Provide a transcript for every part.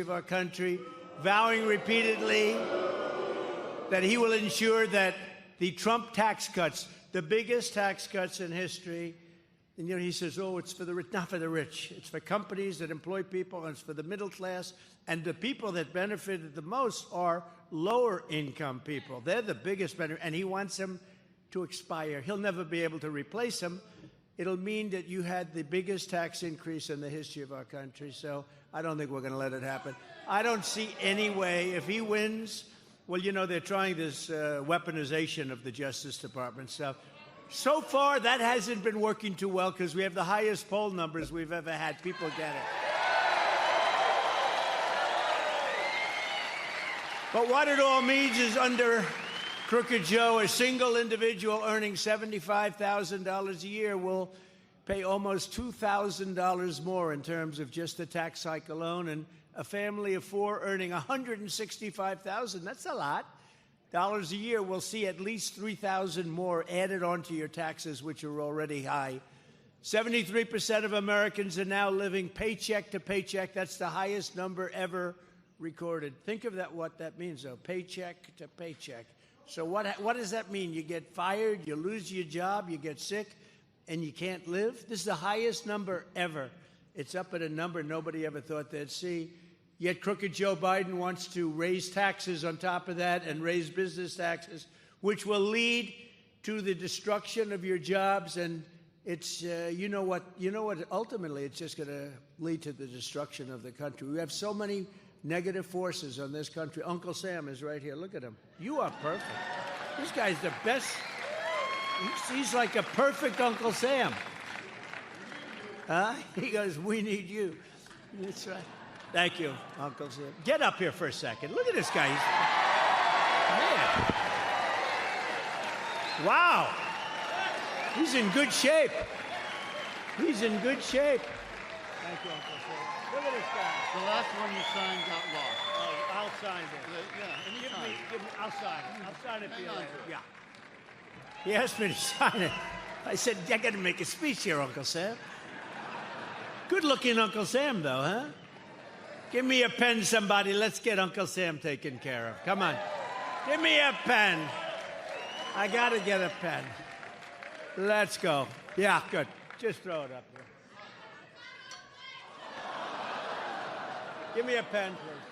of our country, vowing repeatedly that he will ensure that the Trump tax cuts, the biggest tax cuts in history, and he says, oh, it's for the rich, not for the rich. It's for companies that employ people, and it's for the middle class. And the people that benefited the most are lower income people. They're the biggest benefit, and he wants them to expire. He'll never be able to replace them. It'll mean that you had the biggest tax increase in the history of our country. So I don't think we're going to let it happen. I don't see any way. If he wins, well, they're trying this weaponization of the Justice Department stuff. So far, that hasn't been working too well because we have the highest poll numbers we've ever had. People get it. But what it all means is under Crooked Joe, a single individual earning $75,000 a year will pay almost $2,000 more in terms of just the tax hike alone, and a family of four earning $165,000, that's a lot, dollars a year will see at least $3,000 more added onto your taxes, which are already high. 73% of Americans are now living paycheck to paycheck. That's the highest number ever recorded. Think of that, what that means, though, paycheck to paycheck. So what does that mean? You get fired, you lose your job, you get sick, and you can't live? This is the highest number ever. It's up at a number nobody ever thought they'd see. Yet Crooked Joe Biden wants to raise taxes on top of that and raise business taxes, which will lead to the destruction of your jobs. And it's, you know what, ultimately it's just going to lead to the destruction of the country. We have so many negative forces on this country. Uncle Sam is right here. Look at him. You are perfect. This guy's the best. He's like a perfect Uncle Sam. Huh? He goes, we need you. That's right. Thank you, Uncle Sam. Get up here for a second. Look at this guy. Man. Wow. He's in good shape. He's in good shape. Thank you, Uncle Sam. Look at this guy. The last one you signed got lost. Oh, I'll sign it. Yeah, Give me, I'll sign it. I'll sign it for you later. Yeah. He asked me to sign it. I said, I got to make a speech here, Uncle Sam. Good-looking Uncle Sam, though, huh? Give me a pen, somebody. Let's get Uncle Sam taken care of. Come on. Give me a pen. I got to get a pen. Let's go. Yeah, good. Just throw it up here. Give me a pen, please.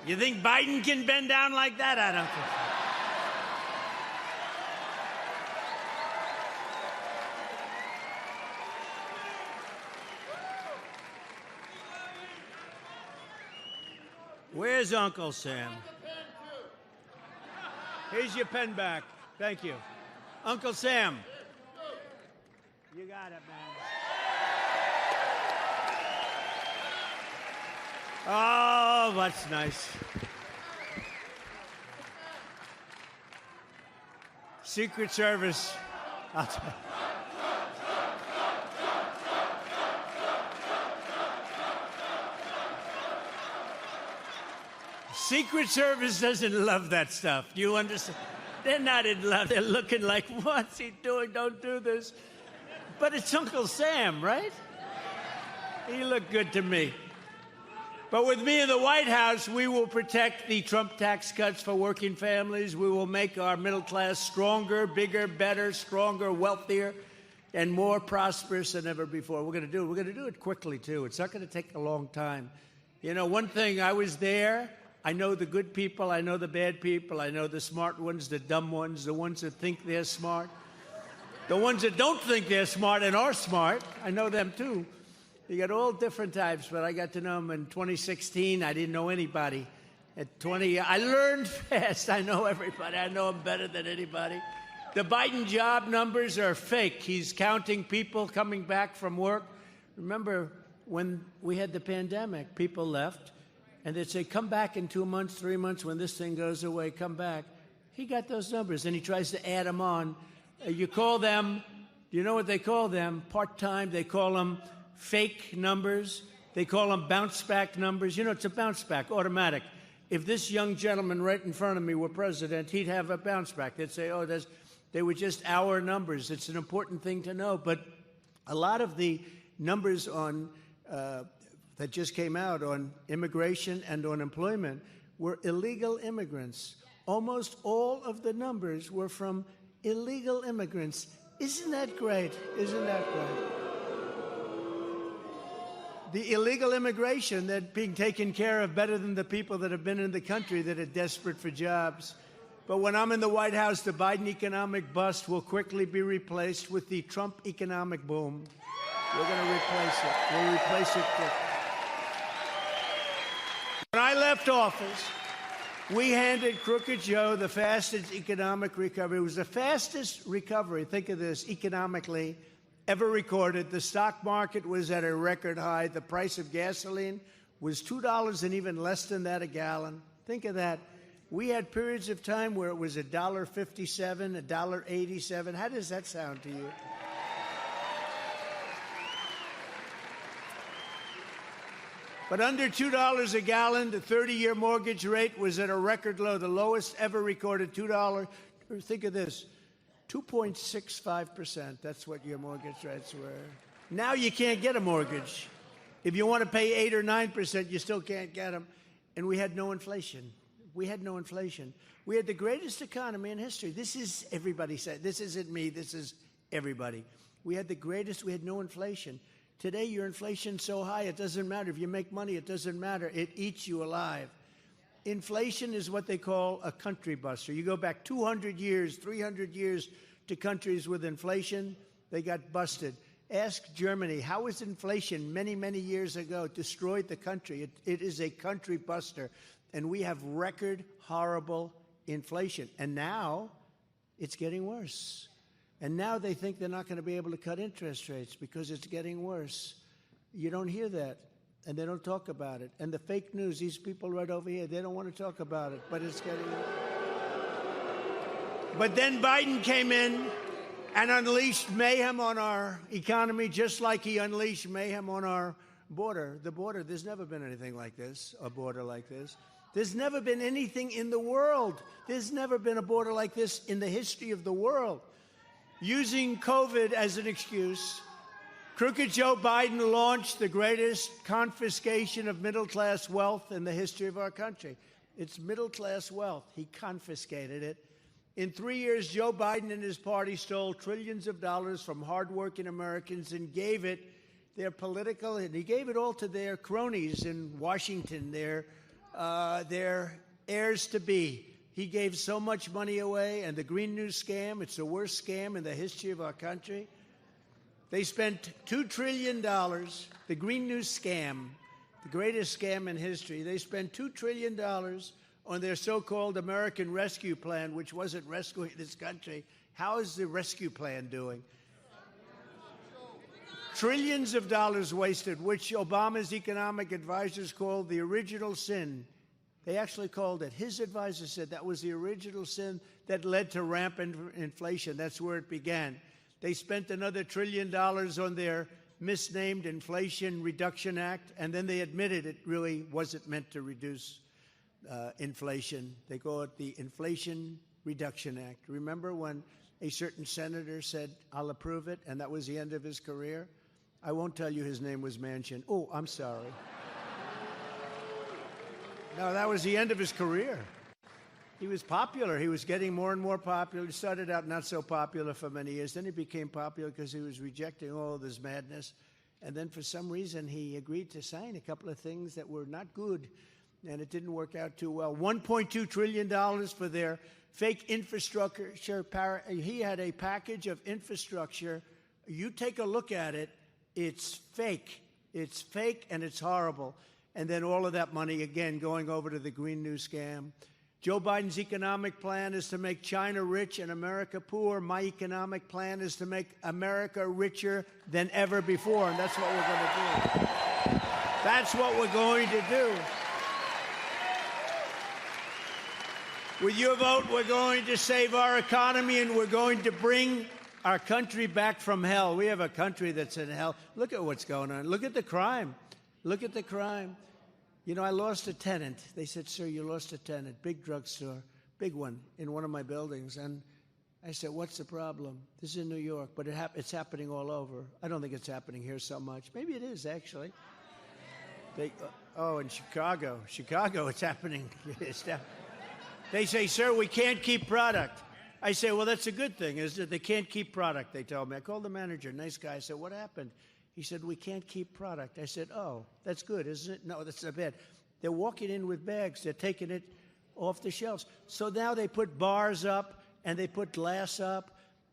You think Biden can bend down like that? I don't think so. Where's Uncle Sam? Here's your pen back. Thank you. Uncle Sam. You got it, man. Oh, that's nice. Secret Service. Secret Service doesn't love that stuff. Do you understand? They're not in love. They're looking like, what's he doing? Don't do this. But it's Uncle Sam, right? He looked good to me. But with me in the White House, we will protect the Trump tax cuts for working families. We will make our middle class stronger, bigger, better, stronger, wealthier, and more prosperous than ever before. We're going to do it quickly, too. It's not going to take a long time. One thing, I was there. I know the good people. I know the bad people. I know the smart ones, the dumb ones, the ones that think they're smart. The ones that don't think they're smart and are smart, I know them too. You got all different types, but I got to know them in 2016. I didn't know anybody. At 20, I learned fast. I know everybody. I know them better than anybody. The Biden job numbers are fake. He's counting people coming back from work. Remember when we had the pandemic, people left, and they'd say, come back in 2 months, 3 months, when this thing goes away, come back. He got those numbers, and he tries to add them on. You call them, do you know what they call them? Part-time. They call them fake numbers. They call them bounce-back numbers. It's a bounce-back, automatic. If this young gentleman right in front of me were president, he'd have a bounce-back. They'd say, oh, They were just our numbers. It's an important thing to know. But a lot of the numbers on that just came out on immigration and on employment were illegal immigrants. Almost all of the numbers were from illegal immigrants. Isn't that great? Isn't that great? The illegal immigration that being taken care of better than the people that have been in the country that are desperate for jobs. But when I'm in the White House, the Biden economic bust will quickly be replaced with the Trump economic boom. We're going to replace it. We'll replace it quick. When I left office, we handed Crooked Joe the fastest economic recovery. It was the fastest recovery, think of this, economically, ever recorded. The stock market was at a record high. The price of gasoline was $2 and even less than that a gallon. Think of that. We had periods of time where it was $1.57, $1.87. How does that sound to you? But under $2 a gallon, the 30-year mortgage rate was at a record low, the lowest ever recorded, $2. Think of this, 2.65%. That's what your mortgage rates were. Now you can't get a mortgage. If you want to pay 8 or 9%, you still can't get them. And we had no inflation. We had no inflation. We had the greatest economy in history. This is, everybody said, this isn't me, this is everybody. We had the greatest, we had no inflation. Today, your inflation's so high, it doesn't matter. If you make money, it doesn't matter. It eats you alive. Inflation is what they call a country buster. You go back 200 years, 300 years to countries with inflation, they got busted. Ask Germany, how was inflation many, many years ago destroyed the country? It is a country buster. And we have record horrible inflation. And now it's getting worse. And now they think they're not going to be able to cut interest rates because it's getting worse. You don't hear that, and they don't talk about it. And the fake news, these people right over here, they don't want to talk about it, but it's getting worse. But then Biden came in and unleashed mayhem on our economy, just like he unleashed mayhem on our border. The border, there's never been anything like this, a border like this. There's never been anything in the world. There's never been a border like this in the history of the world. Using COVID as an excuse, Crooked Joe Biden launched the greatest confiscation of middle-class wealth in the history of our country. It's middle-class wealth. He confiscated it. In 3 years, Joe Biden and his party stole trillions of dollars from hardworking Americans and gave it their political, and he gave it all to their cronies in Washington, their heirs-to-be. He gave so much money away, and the Green News scam, it's the worst scam in the history of our country. They spent $2 trillion, the Green News scam, the greatest scam in history. They spent $2 trillion on their so-called American Rescue Plan, which wasn't rescuing this country. How is the rescue plan doing? Trillions of dollars wasted, which Obama's economic advisors called the original sin. They actually called it. His advisor said that was the original sin that led to rampant inflation. That's where it began. They spent another $1 trillion on their misnamed Inflation Reduction Act, and then they admitted it really wasn't meant to reduce inflation. They call it the Inflation Reduction Act. Remember when a certain senator said, "I'll approve it," and that was the end of his career? I won't tell you his name was Manchin. Oh, I'm sorry. No, that was the end of his career. He was popular. He was getting more and more popular. He started out not so popular for many years. Then he became popular because he was rejecting all of this madness. And then for some reason, he agreed to sign a couple of things that were not good, and it didn't work out too well. $1.2 trillion for their fake infrastructure. He had a package of infrastructure. You take a look at it, it's fake. It's fake, and it's horrible. And then all of that money, again, going over to the Green News scam. Joe Biden's economic plan is to make China rich and America poor. My economic plan is to make America richer than ever before, and that's what we're going to do. That's what we're going to do. With your vote, we're going to save our economy, and we're going to bring our country back from hell. We have a country that's in hell. Look at what's going on. Look at the crime. Look at the crime. You know, I lost a tenant. They said, "Sir, you lost a tenant." Big drugstore, big one in one of my buildings. And I said, what's the problem? This is in New York, but it's happening all over. I don't think it's happening here so much. Maybe it is, actually. In Chicago. Chicago, it's happening. They say, sir, we can't keep product. I say, well, that's a good thing, is that they can't keep product, they told me. I called the manager, nice guy. I said, what happened? He said, we can't keep product. I said, oh, that's good, isn't it? No, that's not bad. They're walking in with bags. They're taking it off the shelves. So now they put bars up, and they put glass up,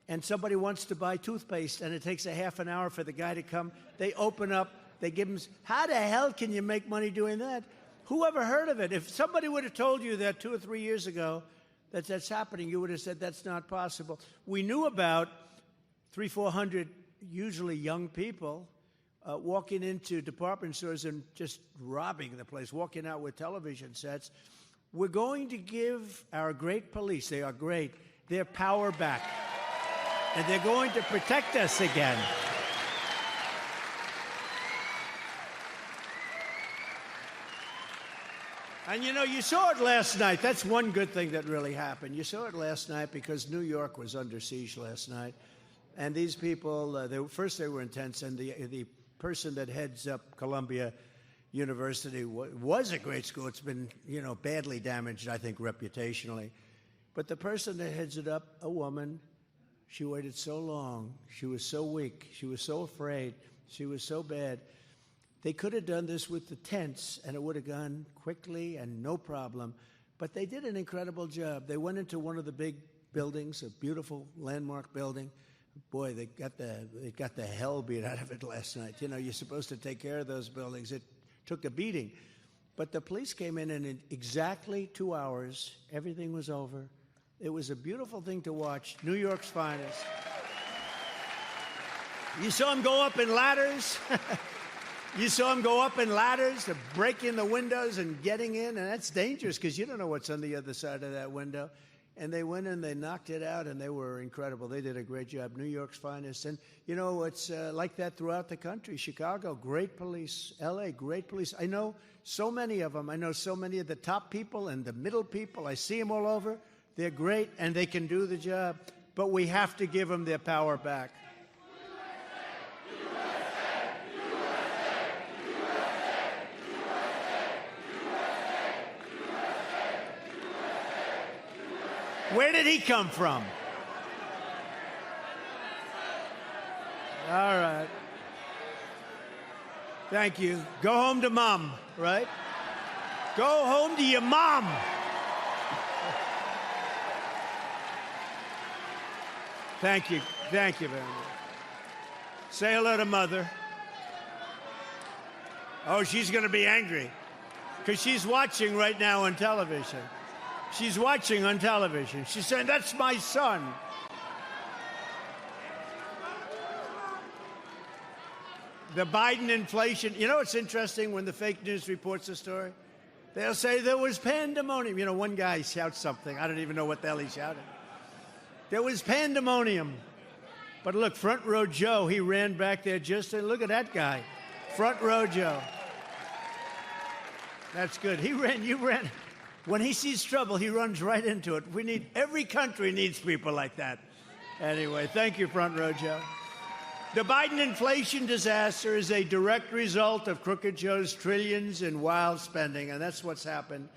and somebody wants to buy toothpaste, and it takes a half an hour for the guy to come. They open up, they give him, how the hell can you make money doing that? Who ever heard of it? If somebody would have told you that 2 or 3 years ago that that's happening, you would have said that's not possible. We knew about 300-400, usually young people, walking into department stores and just robbing the place, walking out with television sets. We're going to give our great police, they are great, their power back. And they're going to protect us again. And you know, you saw it last night. That's one good thing that really happened. You saw it last night because New York was under siege last night. And these people, first they were intense, and the person that heads up Columbia University was a great school. It's been, you know, badly damaged, I think, reputationally. But the person that heads it up, a woman, she waited so long. She was so weak. She was so afraid. She was so bad. They could have done this with the tents, and it would have gone quickly and no problem. But they did an incredible job. They went into one of the big buildings, a beautiful landmark building. Boy, they got the hell beat out of it last night. You know, you're supposed to take care of those buildings. It took a beating. But the police came in, and in exactly 2 hours, everything was over. It was a beautiful thing to watch. New York's finest. You saw them go up in ladders. You saw them go up in ladders to break in the windows and getting in, and that's dangerous because you don't know what's on the other side of that window. And they went in, they knocked it out, and they were incredible. They did a great job. New York's finest. And, you know, it's like that throughout the country. Chicago, great police. L.A., great police. I know so many of them. I know so many of the top people and the middle people. I see them all over. They're great, and they can do the job. But we have to give them their power back. Where did he come from? All right. Thank you. Go home to mom, right? Go home to your mom. Thank you. Thank you very much. Say hello to mother. Oh, she's going to be angry because she's watching right now on television. She's watching on television. She's saying, that's my son. The Biden inflation. You know what's interesting when the fake news reports a story? They'll say there was pandemonium. You know, one guy shouts something. I don't even know what the hell he shouted. There was pandemonium. But look, Front Row Joe, he ran back there just to look at that guy. Front Row Joe. That's good. He ran, you ran. When he sees trouble, he runs right into it. Every country needs people like that. Anyway, thank you, Front Row Joe. The Biden inflation disaster is a direct result of Crooked Joe's trillions in wild spending, and that's what's happened.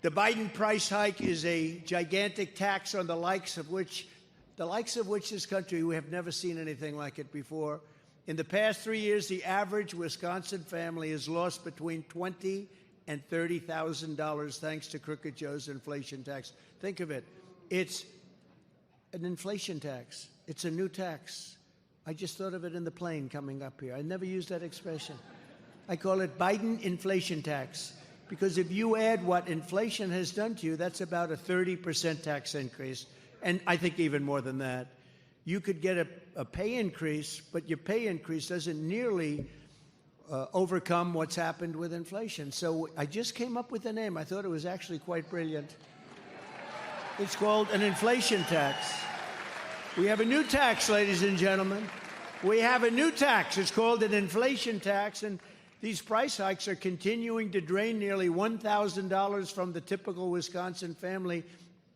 The Biden price hike is a gigantic tax on the likes of which this country, we have never seen anything like it before. In the past 3 years, the average Wisconsin family has lost between $20,000 and $30,000 thanks to Crooked Joe's inflation tax. Think of it. It's an inflation tax. It's a new tax. I just thought of it in the plane coming up here. I never used that expression. I call it Biden inflation tax because if you add what inflation has done to you, that's about a 30% tax increase, and I think even more than that. You could get a pay increase, but your pay increase doesn't nearly overcome what's happened with inflation. So I just came up with a name. I thought it was actually quite brilliant. It's called an inflation tax. We have a new tax, ladies and gentlemen. We have a new tax. It's called an inflation tax, and these price hikes are continuing to drain nearly $1,000 from the typical Wisconsin family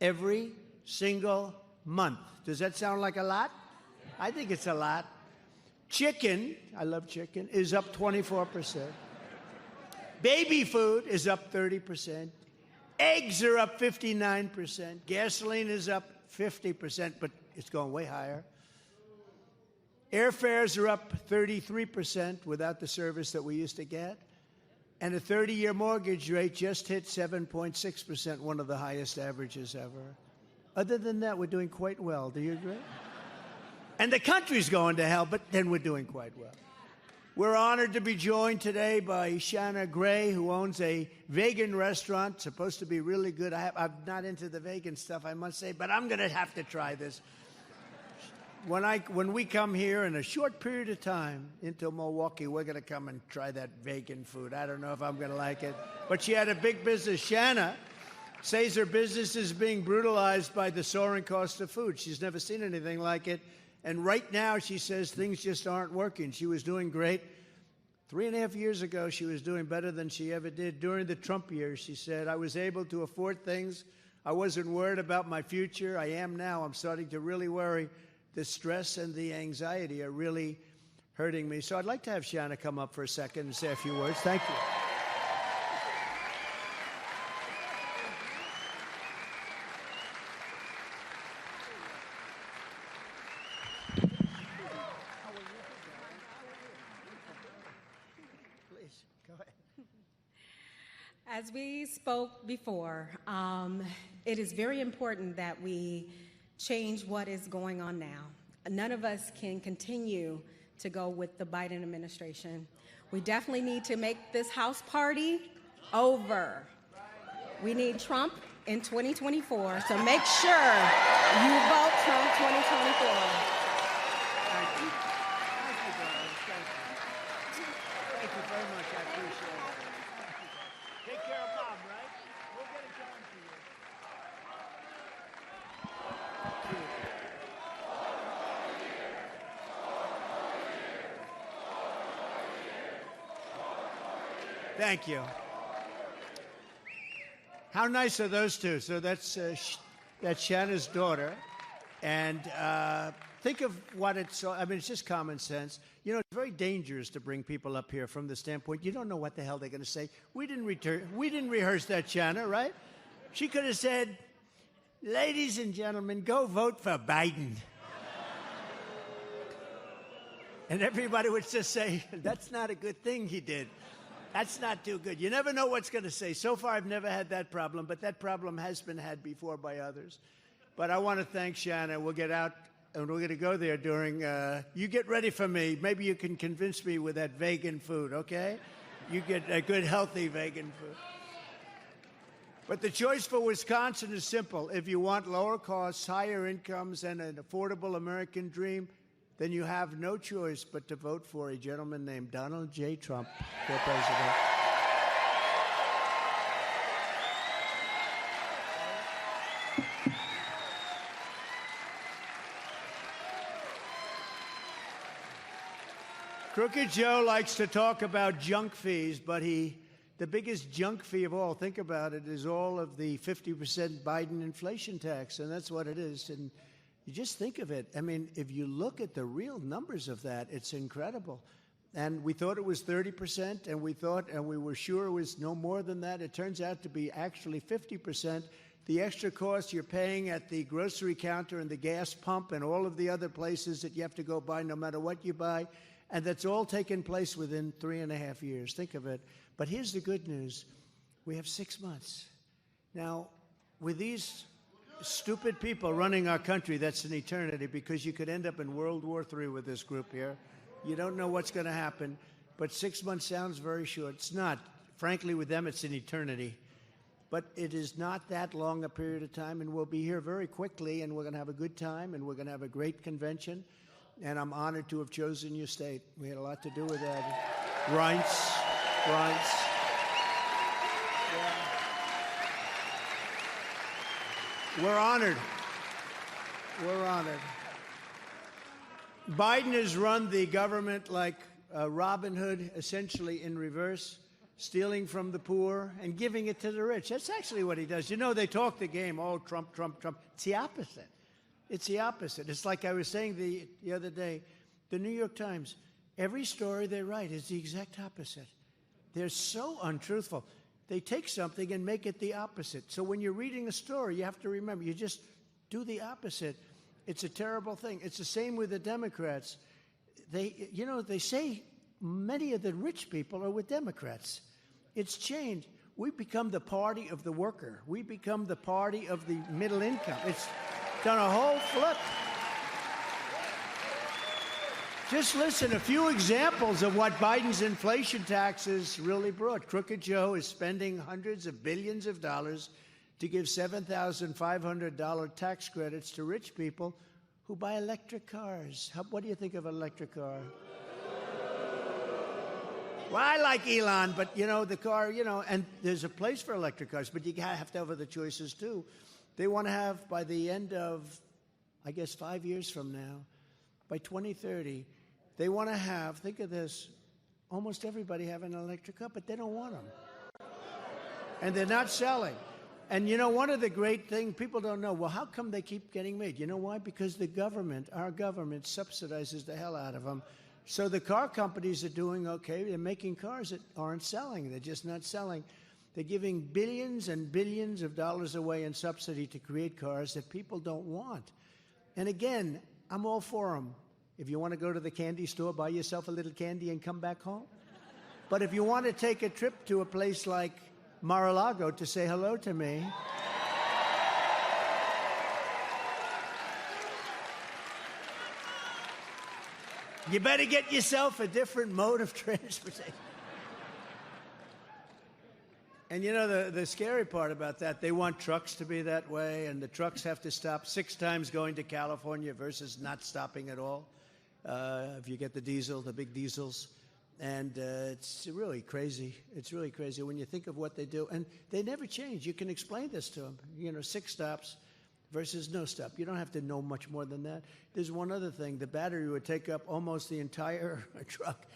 every single month. Does that sound like a lot? I think it's a lot. Chicken, I love chicken, is up 24%. Baby food is up 30%. Eggs are up 59%. Gasoline is up 50%, but it's going way higher. Airfares are up 33% without the service that we used to get. And a 30-year mortgage rate just hit 7.6%, one of the highest averages ever. Other than that, we're doing quite well. Do you agree? And the country's going to hell, but then we're doing quite well. We're honored to be joined today by Shanna Gray, who owns a vegan restaurant, supposed to be really good. I'm not into the vegan stuff, I must say, but I'm going to have to try this. When we come here in a short period of time into Milwaukee, we're going to come and try that vegan food. I don't know if I'm going to like it. But she had a big business. Shanna says her business is being brutalized by the soaring cost of food. She's never seen anything like it. And right now, she says things just aren't working. She was doing great. 3.5 years ago, she was doing better than she ever did. During the Trump years, she said, I was able to afford things. I wasn't worried about my future. I am now. I'm starting to really worry. The stress and the anxiety are really hurting me. So I'd like to have Shanna come up for a second and say a few words. Thank you. Please, go ahead. As we spoke before, it is very important that we change what is going on now. None of us can continue to go with the Biden administration. We definitely need to make this House party over. We need Trump in 2024, so make sure you vote Trump 2024. Thank you. Thank you, brother. Thank you very much. I appreciate it. Take care of Mom, right? We'll get it going for you. Thank you. How nice are those two? So that's Shanna's daughter. And think of what it's, I mean, it's just common sense. You know, it's very dangerous to bring people up here from the standpoint, you don't know what the hell they're going to say. We didn't rehearse that, Shanna, right? She could have said, ladies and gentlemen, go vote for Biden. And everybody would just say, that's not a good thing he did. That's not too good. You never know what's going to say. So far, I've never had that problem, but that problem has been had before by others. But I want to thank Shanna. We'll get out, and we're going to go there during, you get ready for me. Maybe you can convince me with that vegan food, okay? You get a good, healthy vegan food. But the choice for Wisconsin is simple. If you want lower costs, higher incomes, and an affordable American dream, then you have no choice but to vote for a gentleman named Donald J. Trump for president. Crooked Joe likes to talk about junk fees, but the biggest junk fee of all, think about it, is all of the 50% Biden inflation tax, and that's what it is. And you just think of it. I mean, if you look at the real numbers of that, it's incredible. And we thought it was 30%, and we were sure it was no more than that. It turns out to be actually 50%. The extra cost you're paying at the grocery counter and the gas pump and all of the other places that you have to go buy no matter what you buy, and that's all taken place within 3.5 years. Think of it. But here's the good news. We have 6 months. Now, with these stupid people running our country, that's an eternity, because you could end up in World War III with this group here. You don't know what's going to happen, but 6 months sounds very short. It's not. Frankly, with them, it's an eternity. But it is not that long a period of time, and we'll be here very quickly, and we're going to have a good time, and we're going to have a great convention, and I'm honored to have chosen your state. We had a lot to do with that. Reince. Yeah. We're honored. We're honored. Biden has run the government like Robin Hood, essentially in reverse, stealing from the poor and giving it to the rich. That's actually what he does. You know, they talk the game, oh, Trump, Trump, Trump. It's the opposite. It's the opposite. It's like I was saying the other day, the New York Times, every story they write is the exact opposite. They're so untruthful. They take something and make it the opposite. So when you're reading a story, you have to remember, you just do the opposite. It's a terrible thing. It's the same with the Democrats. They say many of the rich people are with Democrats. It's changed. We've become the party of the worker. We become the party of the middle income. It's done a whole flip. Just listen, a few examples of what Biden's inflation taxes really brought. Crooked Joe is spending hundreds of billions of dollars to give $7,500 tax credits to rich people who buy electric cars. What do you think of an electric car? Well, I like Elon, but, the car, and there's a place for electric cars, but you have to have other choices, too. They want to have, by the end of, I guess, 5 years from now, by 2030, they want to have, think of this, almost everybody have an electric car, but they don't want them. And they're not selling. And, one of the great things, people don't know, well, how come they keep getting made? You know why? Because the government, our government, subsidizes the hell out of them. So the car companies are doing okay. They're making cars that aren't selling. They're just not selling. They're giving billions and billions of dollars away in subsidy to create cars that people don't want. And again, I'm all for them. If you want to go to the candy store, buy yourself a little candy and come back home. But if you want to take a trip to a place like Mar-a-Lago to say hello to me, you better get yourself a different mode of transportation. And the scary part about that, they want trucks to be that way, and the trucks have to stop 6 times going to California versus not stopping at all. If you get the diesel, the big diesels. And it's really crazy. It's really crazy when you think of what they do. And they never change. You can explain this to them. 6 stops versus no stop. You don't have to know much more than that. There's one other thing. The battery would take up almost the entire truck.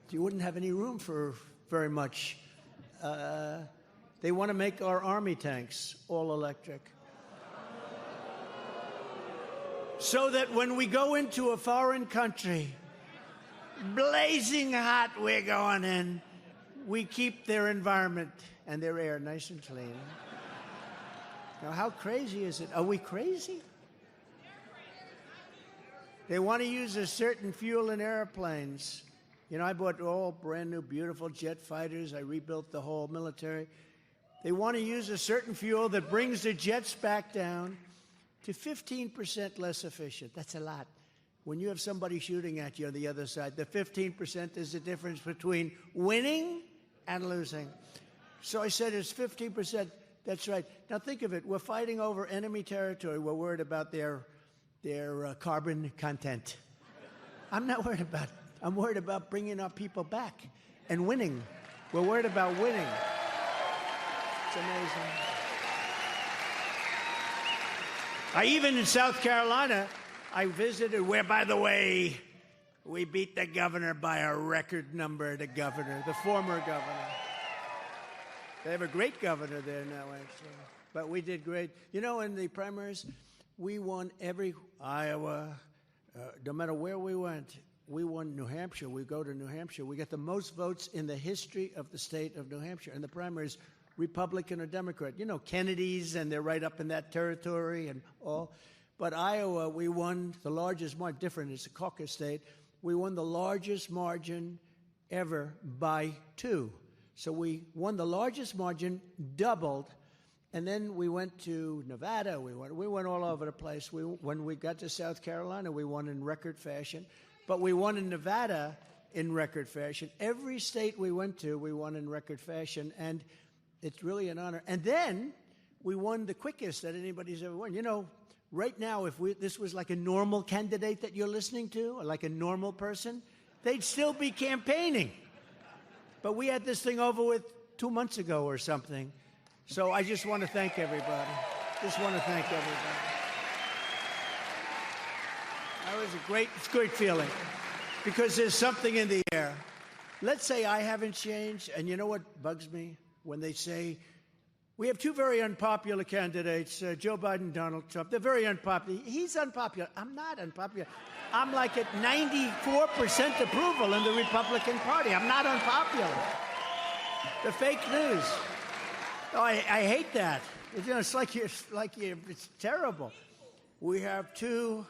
You wouldn't have any room for very much. They want to make our army tanks all electric. So that when we go into a foreign country, blazing hot, we're going in, we keep their environment and their air nice and clean. Now, how crazy is it? Are we crazy? They want to use a certain fuel in airplanes. I bought all brand new, beautiful jet fighters. I rebuilt the whole military. They want to use a certain fuel that brings the jets back down to 15% less efficient. That's a lot. When you have somebody shooting at you on the other side, the 15% is the difference between winning and losing. So I said it's 15%. That's right. Now think of it. We're fighting over enemy territory. We're worried about their carbon content. I'm not worried about it. I'm worried about bringing our people back and winning. We're worried about winning. It's amazing. Even in South Carolina, I visited where, by the way, we beat the governor by a record number, the former governor. They have a great governor there now, actually. But we did great. In the primaries, we won every Iowa, no matter where we went. We won New Hampshire. We go to New Hampshire. We get the most votes in the history of the state of New Hampshire. In the primaries, Republican or Democrat. Kennedy's, and they're right up in that territory and all. But Iowa, we won the largest margin. Different, it's a caucus state. We won the largest margin ever by 2. So we won the largest margin, doubled, and then we went to Nevada. We went all over the place. When we got to South Carolina, we won in record fashion. But we won in Nevada in record fashion. Every state we went to, we won in record fashion, and it's really an honor. And then we won the quickest that anybody's ever won. Right now, if this was like a normal candidate that you're listening to, or like a normal person, they'd still be campaigning. But we had this thing over with 2 months ago or something. So I just want to thank everybody. That was a great feeling, because there's something in the air. Let's say I haven't changed, and you know what bugs me? When they say We have two very unpopular candidates, Joe Biden and Donald Trump. They're very unpopular. He's unpopular. I'm not unpopular. I'm like at 94% approval in the Republican Party. I'm not unpopular. The fake news. Oh, I hate that. It's it's terrible. We have two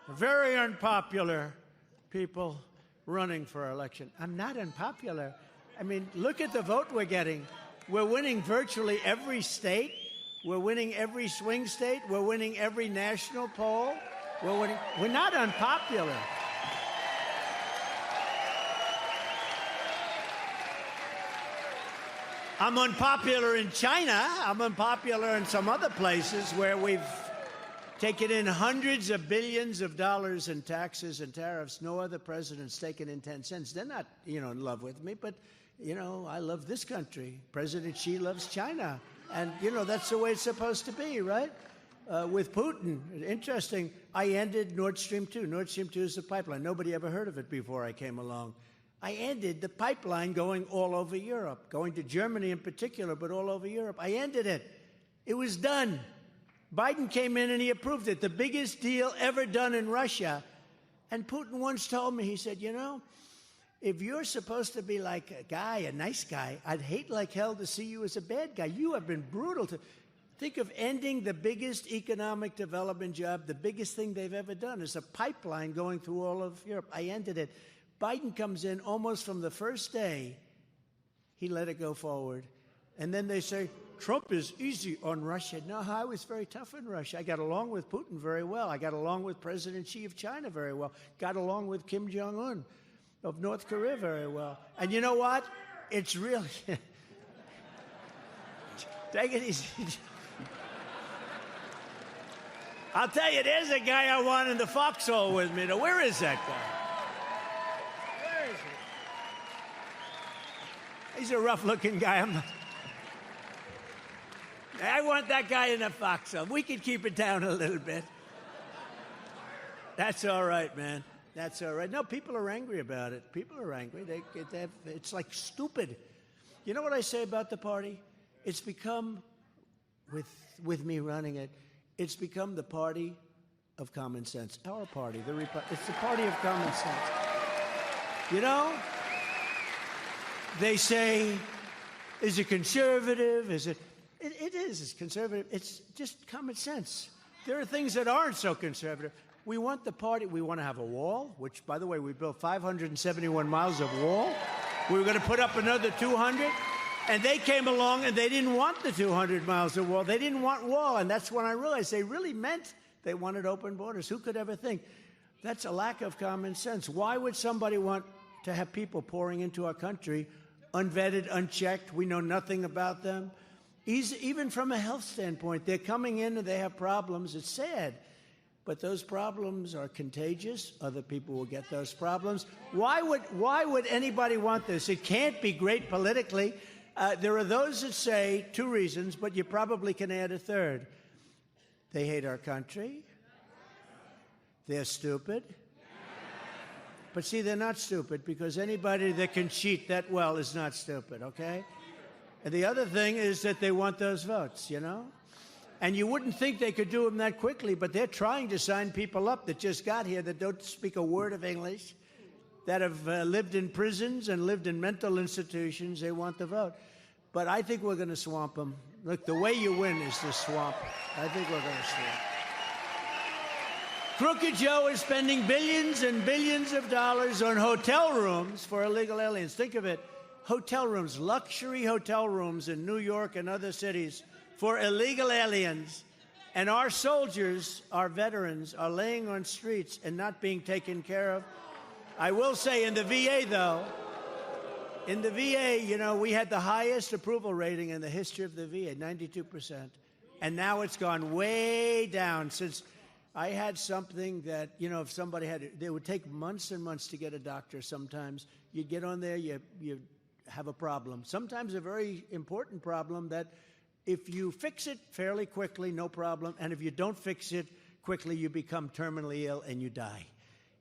very unpopular people running for election. I'm not unpopular. I mean, look at the vote we're getting. We're winning virtually every state. We're winning every swing state. We're winning every national poll. We're winning. We're not unpopular. I'm unpopular in China. I'm unpopular in some other places where we've taken in hundreds of billions of dollars in taxes and tariffs. No other president's taken in 10 cents. They're not, in love with me, but I love this country. President Xi loves China. And, that's the way it's supposed to be, right? With Putin, interesting, I ended Nord Stream 2. Nord Stream 2 is a pipeline. Nobody ever heard of it before I came along. I ended the pipeline going all over Europe, going to Germany in particular, but all over Europe. I ended it. It was done. Biden came in and he approved it, the biggest deal ever done in Russia. And Putin once told me, he said, if you're supposed to be like a guy, a nice guy, I'd hate like hell to see you as a bad guy. You have been brutal to... Think of ending the biggest economic development job, the biggest thing they've ever done is a pipeline going through all of Europe. I ended it. Biden comes in almost from the first day, he let it go forward. And then they say, Trump is easy on Russia. No, I was very tough on Russia. I got along with Putin very well. I got along with President Xi of China very well. Got along with Kim Jong-un of North Korea very well. And you know what? It's really... Take it easy. I'll tell you, there's a guy I want in the foxhole with me. Now, where is that guy? Where is he? He's a rough-looking guy. I want that guy in the foxhole. We could keep it down a little bit. That's all right, man. That's all right. No, people are angry about it. People are angry. It's like stupid. You know what I say about the party? It's become, with me running it, it's become the party of common sense. Our party, it's the party of common sense. They say, is it conservative? Is it? It is. It's conservative. It's just common sense. There are things that aren't so conservative. We want the party. We want to have a wall, which, by the way, we built 571 miles of wall. We were going to put up another 200. And they came along and they didn't want the 200 miles of wall. They didn't want wall. And that's when I realized they really meant they wanted open borders. Who could ever think? That's a lack of common sense. Why would somebody want to have people pouring into our country, unvetted, unchecked? We know nothing about them. Even from a health standpoint, they're coming in and they have problems. It's sad. But those problems are contagious. Other people will get those problems. Why would anybody want this? It can't be great politically. There are those that say two reasons, but you probably can add a third. They hate our country. They're stupid. But see, they're not stupid because anybody that can cheat that well is not stupid, okay? And the other thing is that they want those votes, And you wouldn't think they could do them that quickly, but they're trying to sign people up that just got here that don't speak a word of English, that have lived in prisons and lived in mental institutions. They want the vote. But I think we're going to swamp them. Look, the way you win is to swamp. I think we're going to swamp. Crooked Joe is spending billions and billions of dollars on hotel rooms for illegal aliens. Think of it. Hotel rooms, luxury hotel rooms in New York and other cities for illegal aliens. And our soldiers, our veterans, are laying on streets and not being taken care of. I will say in the VA, though, we had the highest approval rating in the history of the VA, 92%. And now it's gone way down since I had something that, if somebody had it, would take months and months to get a doctor sometimes. You get on there, you have a problem. Sometimes a very important problem that if you fix it fairly quickly, no problem. And if you don't fix it quickly, you become terminally ill and you die.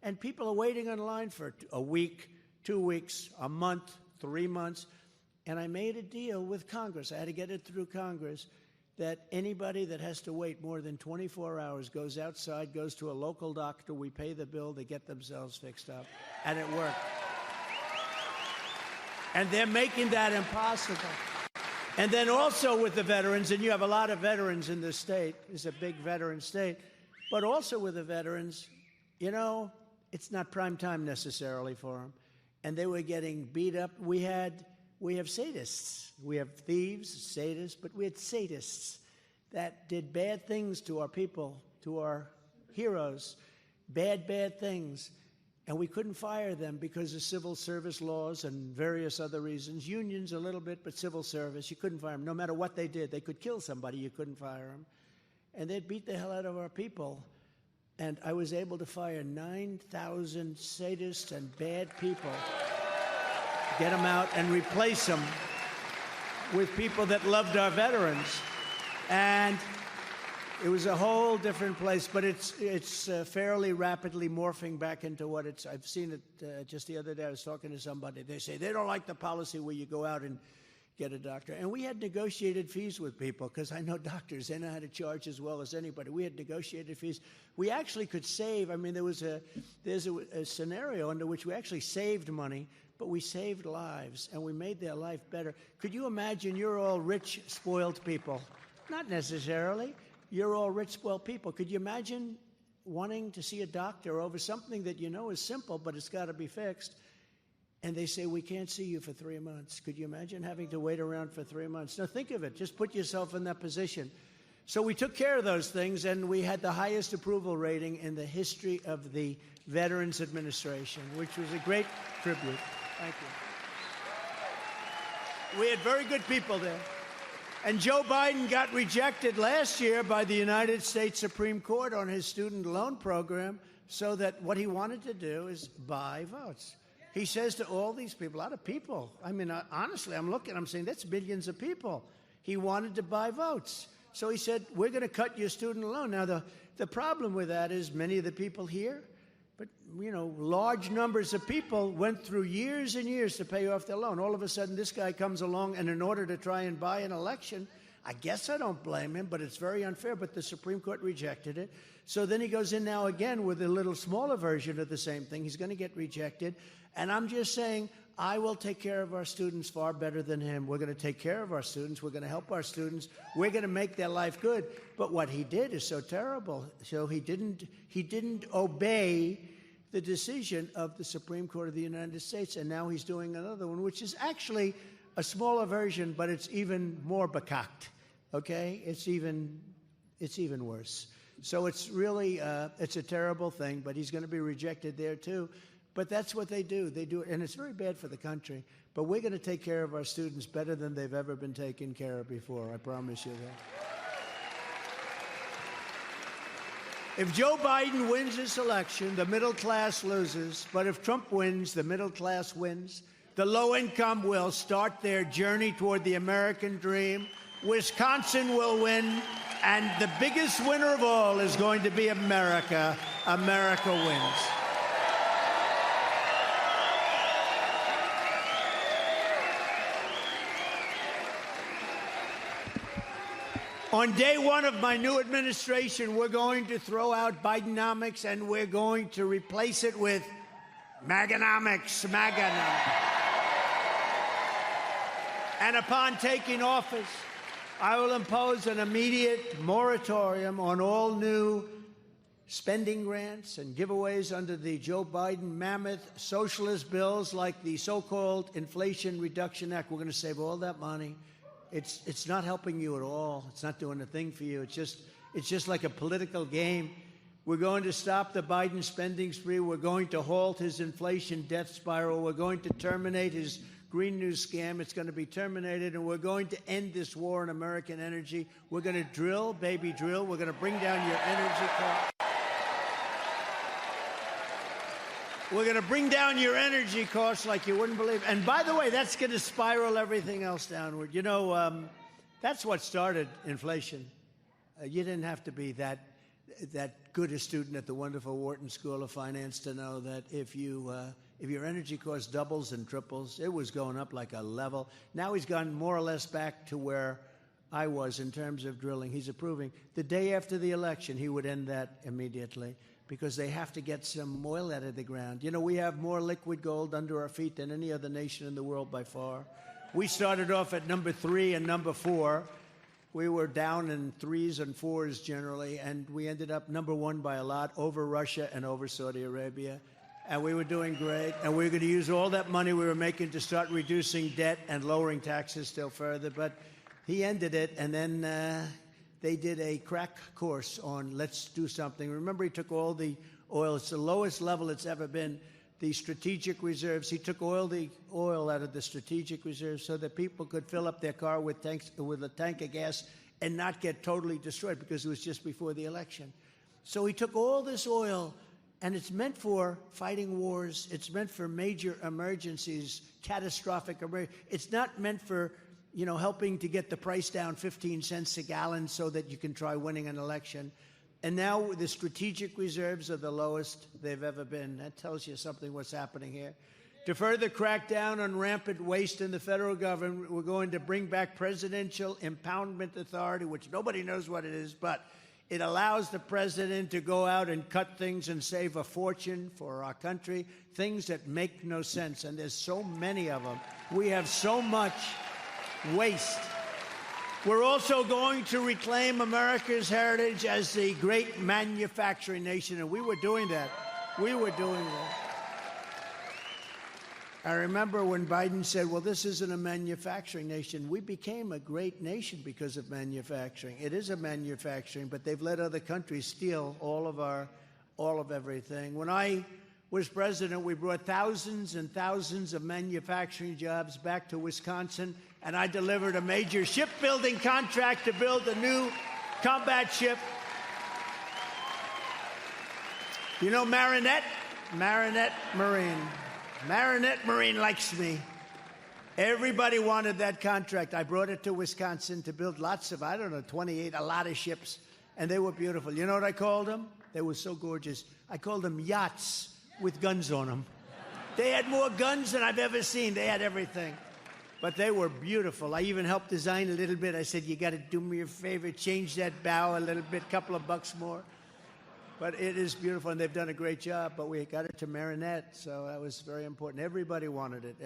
And people are waiting in line for a week, 2 weeks, a month, 3 months. And I made a deal with Congress. I had to get it through Congress that anybody that has to wait more than 24 hours goes outside, goes to a local doctor, we pay the bill, they get themselves fixed up. And it worked. And they're making that impossible. And then also with the veterans, and you have a lot of veterans in this state, it's a big veteran state, but also with the veterans, you know, it's not prime time necessarily for them. And they were getting beat up. We have sadists. We have thieves, sadists, but we had sadists that did bad things to our people, to our heroes, bad things. And we couldn't fire them because of civil service laws and various other reasons. Unions a little bit, but civil service, you couldn't fire them. No matter what they did, they could kill somebody, you couldn't fire them. And they'd beat the hell out of our people. And I was able to fire 9,000 sadists and bad people, get them out and replace them with people that loved our veterans. And it was a whole different place, but it's fairly rapidly morphing back into what it's. I've seen it just the other day. I was talking to somebody. They say they don't like the policy where you go out and get a doctor. And we had negotiated fees with people because I know doctors, they know how to charge as well as anybody. We had negotiated fees. We actually could save. I mean, there's a scenario under which we actually saved money, but we saved lives and we made their life better. Could you imagine you're all rich, spoiled people? Not necessarily. You're all rich, spoiled people. Could you imagine wanting to see a doctor over something that you know is simple, but it's got to be fixed? And they say, we can't see you for 3 months. Could you imagine having to wait around for 3 months? Now, think of it. Just put yourself in that position. So we took care of those things, and we had the highest approval rating in the history of the Veterans Administration, which was a great tribute. Thank you. We had very good people there. And Joe Biden got rejected last year by the United States Supreme Court on his student loan program, so that what he wanted to do is buy votes. He says to all these people, a lot of people, I mean, honestly, I'm saying that's billions of people. He wanted to buy votes. So he said, we're going to cut your student loan. Now, the problem with that is many of the people here, but, you know, large numbers of people went through years and years to pay off their loan. All of a sudden, this guy comes along, and in order to try and buy an election, I guess I don't blame him, but it's very unfair. But the Supreme Court rejected it. So then he goes in now again with a little smaller version of the same thing. He's going to get rejected. And I'm just saying, I will take care of our students far better than him. We're going to take care of our students. We're going to help our students. We're going to make their life good. But what he did is so terrible. So he didn't obey the decision of the Supreme Court of the United States, and now he's doing another one, which is actually a smaller version, but it's even more bekakt, okay? It's even worse. So it's really, it's a terrible thing, but he's going to be rejected there too. But that's what they do. They do it, and it's very bad for the country. But we're going to take care of our students better than they've ever been taken care of before, I promise you that. If Joe Biden wins this election, the middle class loses. But if Trump wins, the middle class wins. The low income will start their journey toward the American dream. Wisconsin will win. And the biggest winner of all is going to be America. America wins. On day one of my new administration, we're going to throw out Bidenomics, and we're going to replace it with MAGAnomics. And upon taking office, I will impose an immediate moratorium on all new spending grants and giveaways under the Joe Biden mammoth socialist bills like the so-called Inflation Reduction Act. We're going to save all that money. It's not helping you at all. It's not doing a thing for you. It's just like a political game. We're going to stop the Biden spending spree. We're going to halt his inflation death spiral. We're going to terminate his Green New scam. It's going to be terminated, and we're going to end this war on American energy. We're going to drill, baby, drill. We're going to bring down your energy costs. We're going to bring down your energy costs like you wouldn't believe. And by the way, that's going to spiral everything else downward. You know, that's what started inflation. You didn't have to be that good a student at the wonderful Wharton School of Finance to know that if you if your energy cost doubles and triples, it was going up like a level. Now he's gone more or less back to where I was in terms of drilling. He's approving. The day after the election, he would end that immediately because they have to get some oil out of the ground. You know, we have more liquid gold under our feet than any other nation in the world by far. We started off at number 3 and number 4. We were down in 3s and 4s generally, and we ended up number 1 by a lot, over Russia and over Saudi Arabia. And we were doing great, and we were going to use all that money we were making to start reducing debt and lowering taxes still further. But he ended it, and then they did a crack course on let's do something. Remember, he took all the oil. It's the lowest level it's ever been. The strategic reserves. He took the oil out of the strategic reserves so that people could fill up their car with a tank of gas and not get totally destroyed because it was just before the election. So he took all this oil, and it's meant for fighting wars. It's meant for major emergencies, catastrophic emergencies. It's not meant for, you know, helping to get the price down 15 cents a gallon so that you can try winning an election. And now the strategic reserves are the lowest they've ever been. That tells you something what's happening here. To further crack down on rampant waste in the federal government, we're going to bring back Presidential Impoundment Authority, which nobody knows what it is, but it allows the president to go out and cut things and save a fortune for our country, things that make no sense. And there's so many of them. We have so much waste. We're also going to reclaim America's heritage as the great manufacturing nation, and we were doing that. We were doing that. I remember when Biden said, well, this isn't a manufacturing nation. We became a great nation because of manufacturing. It is a manufacturing, but they've let other countries steal all of everything. When I was president, we brought thousands and thousands of manufacturing jobs back to Wisconsin, and I delivered a major shipbuilding contract to build a new combat ship. You know Marinette? Marinette Marine. Marinette Marine likes me. Everybody wanted that contract. I brought it to Wisconsin to build lots of, 28, a lot of ships, and they were beautiful. You know what I called them? They were so gorgeous. I called them yachts with guns on them. They had more guns than I've ever seen. They had everything. But they were beautiful. I even helped design a little bit. I said, you got to do me a favor, change that bow a little bit, couple of bucks more. But it is beautiful, and they've done a great job. But we got it to Marinette, so that was very important. Everybody wanted it.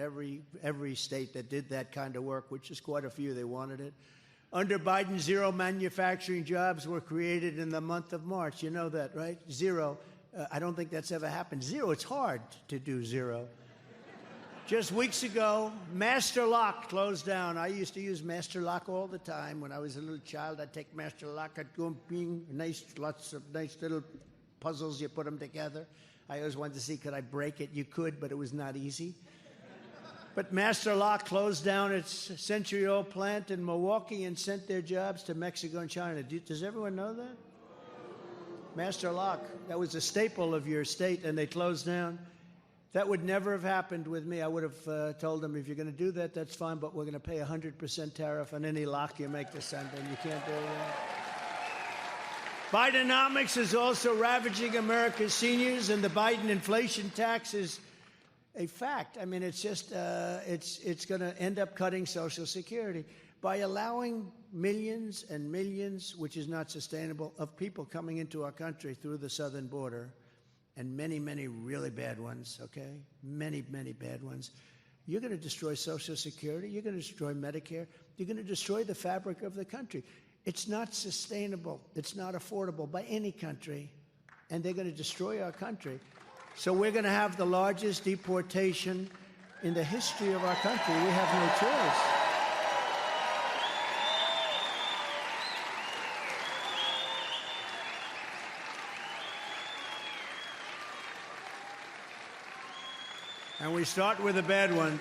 Every state that did that kind of work, which is quite a few, they wanted it. Under Biden, 0 manufacturing jobs were created in the month of March. You know that, right? 0. I don't think that's ever happened. 0, it's hard to do 0. Just weeks ago, Master Lock closed down. I used to use Master Lock all the time. When I was a little child, I'd take Master Lock. I'd go and lots of nice little puzzles. You put them together. I always wanted to see, could I break it? You could, but it was not easy. But Master Lock closed down its century-old plant in Milwaukee and sent their jobs to Mexico and China. Does everyone know that? Master Lock, that was a staple of your state, and they closed down. That would never have happened with me. I would have told them, if you're going to do that, that's fine, but we're going to pay 100% tariff on any lock you make to send in. You can't do that. Bidenomics is also ravaging America's seniors, and the Biden inflation tax is a fact. I mean, it's just, it's going to end up cutting Social Security by allowing millions and millions, which is not sustainable, of people coming into our country through the southern border. And many, many really bad ones, okay? Many, many bad ones. You're going to destroy Social Security. You're going to destroy Medicare. You're going to destroy the fabric of the country. It's not sustainable. It's not affordable by any country. And they're going to destroy our country. So we're going to have the largest deportation in the history of our country. We have no choice. And we start with the bad one.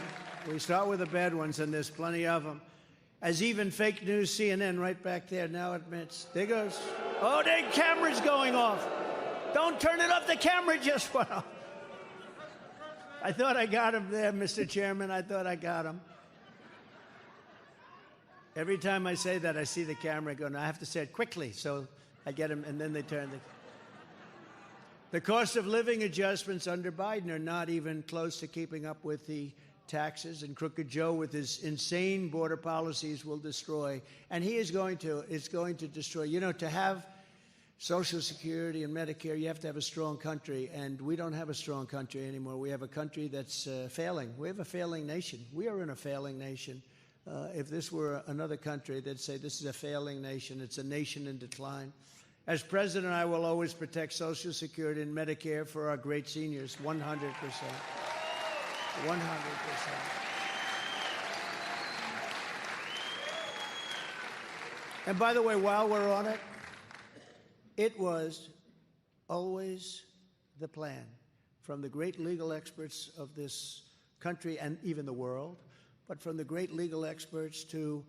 We start with the bad ones, and there's plenty of them. As even fake news CNN right back there now admits. There goes. Oh, the camera's going off. Don't turn it off. The camera just went off. I thought I got him there, Mr. Chairman. I thought I got him. Every time I say that, I see the camera go. Now I have to say it quickly, so I get him, and then they turn the... The cost of living adjustments under Biden are not even close to keeping up with the taxes, and Crooked Joe with his insane border policies will destroy. And he is going to, it's going to destroy. You know, to have Social Security and Medicare, you have to have a strong country, and we don't have a strong country anymore. We have a country that's failing. We have a failing nation. We are in a failing nation. If this were another country, they'd say this is a failing nation. It's a nation in decline. As president, I will always protect Social Security and Medicare for our great seniors, 100%. 100%. And by the way, while we're on it, it was always the plan from the great legal experts of this country and even the world, but from the great legal experts to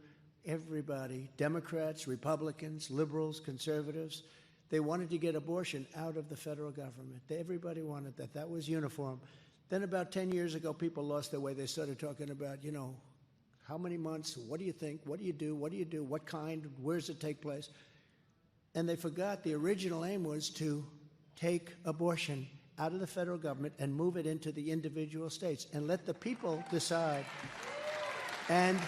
everybody, Democrats, Republicans, liberals, conservatives. They wanted to get abortion out of the federal government. Everybody wanted that. That was uniform. Then about 10 years ago, people lost their way. They started talking about, you know, how many months, what do you think, what do you do, what do you do, what kind, where does it take place? And they forgot the original aim was to take abortion out of the federal government and move it into the individual states and let the people decide. And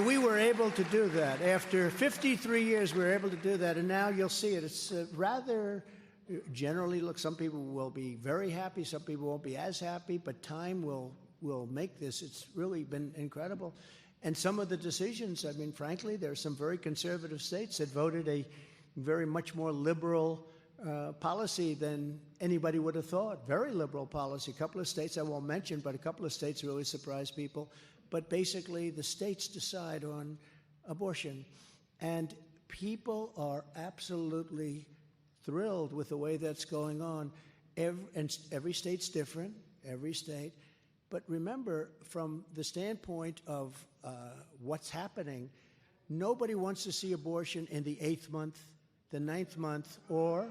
we were able to do that. After 53 years, we were able to do that. And now you'll see it. It's rather generally, look, some people will be very happy. Some people won't be as happy. But time will make this. It's really been incredible. And some of the decisions, I mean, frankly, there are some very conservative states that voted a very much more liberal policy than anybody would have thought. Very liberal policy. A couple of states I won't mention, but a couple of states really surprised people. But basically, the states decide on abortion. And people are absolutely thrilled with the way that's going on. Every state's different, every state. But remember, from the standpoint of what's happening, nobody wants to see abortion in the 8th month, the 9th month, or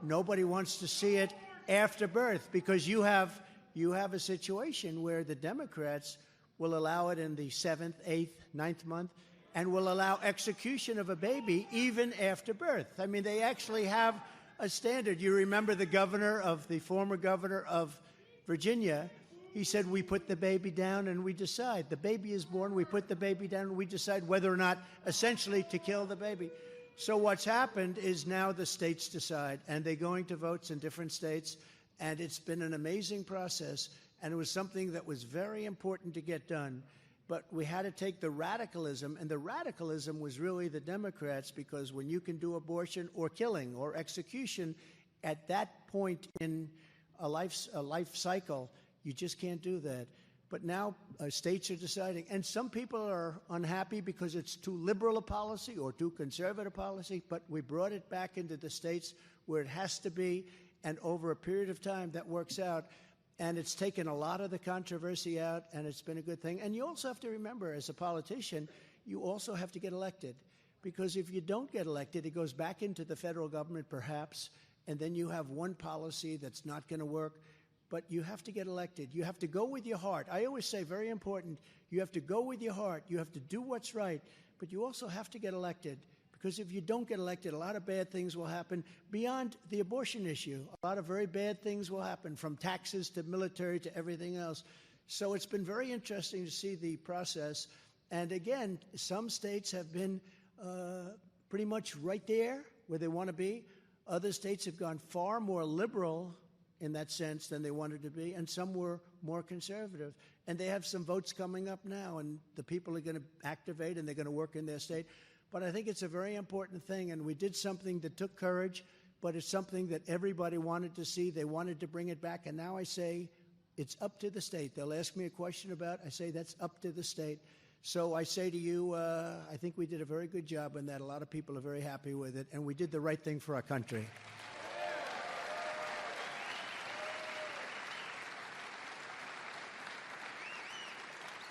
nobody wants to see it after birth, because you have a situation where the Democrats will allow it in the 7th, 8th, 9th month, and will allow execution of a baby even after birth. I mean, they actually have a standard. You remember the former governor of Virginia, he said, we put the baby down and we decide. The baby is born, we put the baby down and we decide whether or not, essentially, to kill the baby. So what's happened is now the states decide, and they're going to votes in different states, and it's been an amazing process, and it was something that was very important to get done. But we had to take the radicalism, and the radicalism was really the Democrats, because when you can do abortion or killing or execution at that point in a life cycle, you just can't do that. But now states are deciding, and some people are unhappy because it's too liberal a policy or too conservative policy, but we brought it back into the states where it has to be, and over a period of time that works out, and it's taken a lot of the controversy out, and it's been a good thing. And you also have to remember, as a politician, you also have to get elected, because if you don't get elected, it goes back into the federal government perhaps, and then you have one policy that's not going to work. But you have to get elected. You have to go with your heart. I always say, very important, you have to go with your heart. You have to do what's right. But you also have to get elected, because if you don't get elected, a lot of bad things will happen beyond the abortion issue. A lot of very bad things will happen, from taxes to military to everything else. So it's been very interesting to see the process. And again, some states have been pretty much right there where they want to be. Other states have gone far more liberal in that sense than they wanted to be, and some were more conservative. And they have some votes coming up now, and the people are going to activate, and they're going to work in their state. But I think it's a very important thing, and we did something that took courage, but it's something that everybody wanted to see. They wanted to bring it back, and now I say it's up to the state. They'll ask me a question about it. I say that's up to the state. So I say to you, I think we did a very good job in that. A lot of people are very happy with it, and we did the right thing for our country.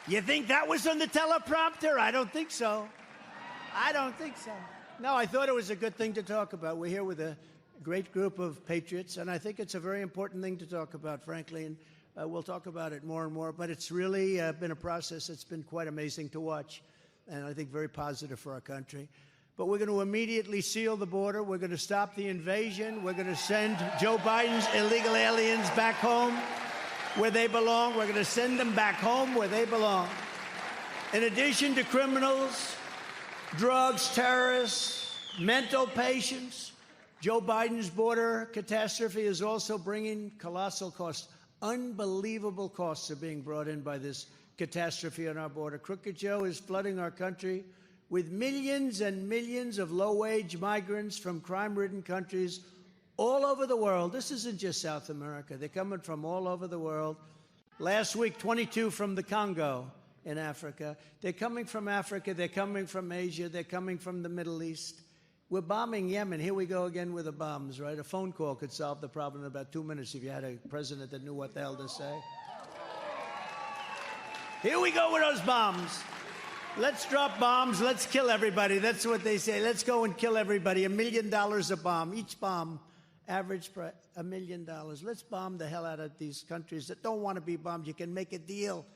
You think that was on the teleprompter? I don't think so. I don't think so. No, I thought it was a good thing to talk about. We're here with a great group of patriots, and I think it's a very important thing to talk about, frankly, and we'll talk about it more and more. But it's really been a process that's been quite amazing to watch, and I think very positive for our country. but we're going to immediately seal the border. We're going to stop the invasion. We're going to send Joe Biden's illegal aliens back home where they belong. We're going to send them back home where they belong. In addition to criminals, drugs, terrorists, mental patients, Joe Biden's border catastrophe is also bringing colossal costs. Unbelievable costs are being brought in by this catastrophe on our border. Crooked Joe is flooding our country with millions and millions of low-wage migrants from crime-ridden countries all over the world. This isn't just South America. They're coming from all over the world. Last week, 22 from the Congo in Africa. They're coming from Africa. They're coming from Asia. They're coming from the Middle East. We're bombing Yemen. Here we go again with the bombs, right? A phone call could solve the problem in about 2 minutes if you had a president that knew what the hell to say. Here we go with those bombs. Let's drop bombs. Let's kill everybody. That's what they say. Let's go and kill everybody. $1 million a bomb. Each bomb, average price, $1 million. Let's bomb the hell out of these countries that don't want to be bombed. You can make a deal.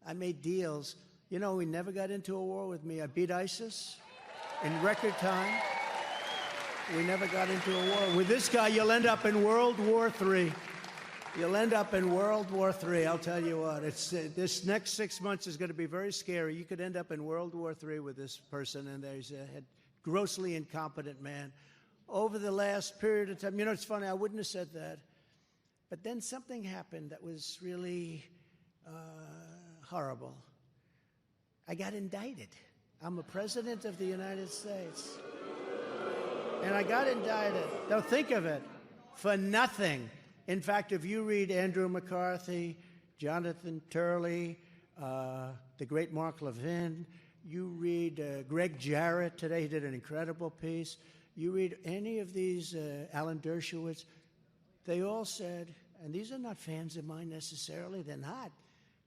I made deals. You know, he never got into a war with me. I beat ISIS in record time. We never got into a war. With this guy, you'll end up in World War III. You'll end up in World War III, I'll tell you what. This next 6 months is going to be very scary. You could end up in World War III with this person, and he's a grossly incompetent man. Over the last period of time, you know, it's funny, I wouldn't have said that. But then something happened that was really horrible. I got indicted. I'm a president of the United States. And I got indicted. Now think of it, for nothing. In fact, if you read Andrew McCarthy, Jonathan Turley, the great Mark Levin, you read Greg Jarrett today, he did an incredible piece. You read any of these, Alan Dershowitz, they all said, and these are not fans of mine necessarily, they're not.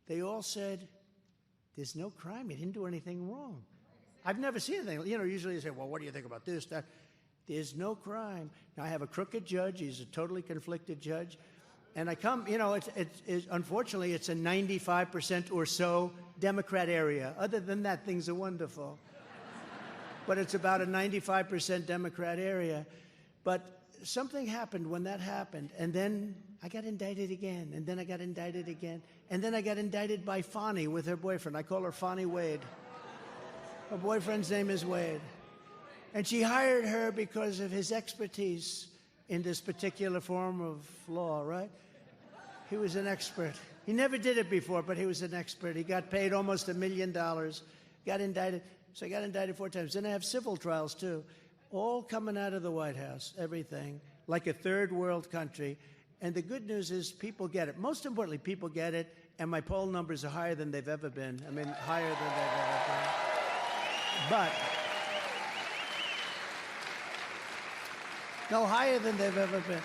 They all said, there's no crime, you didn't do anything wrong. I've never seen anything. You know, usually you say, well, what do you think about this, that? There's no crime. Now, I have a crooked judge. He's a totally conflicted judge. And I come, you know, unfortunately, it's a 95% or so Democrat area. Other than that, things are wonderful. But it's about a 95% Democrat area. But something happened when that happened. And then I got indicted again. And then I got indicted again. And then I got indicted by Fonnie with her boyfriend. I call her Fonnie Wade. Her boyfriend's name is Wade. And she hired her because of his expertise in this particular form of law, right? He was an expert. He never did it before, but he was an expert. He got paid almost $1 million, got indicted. So I got indicted 4 times. Then I have civil trials, too, all coming out of the White House, everything, like a third world country. And the good news is people get it. Most importantly, people get it, and my poll numbers are higher than they've ever been. I mean, higher than they've ever been. But no, higher than they've ever been.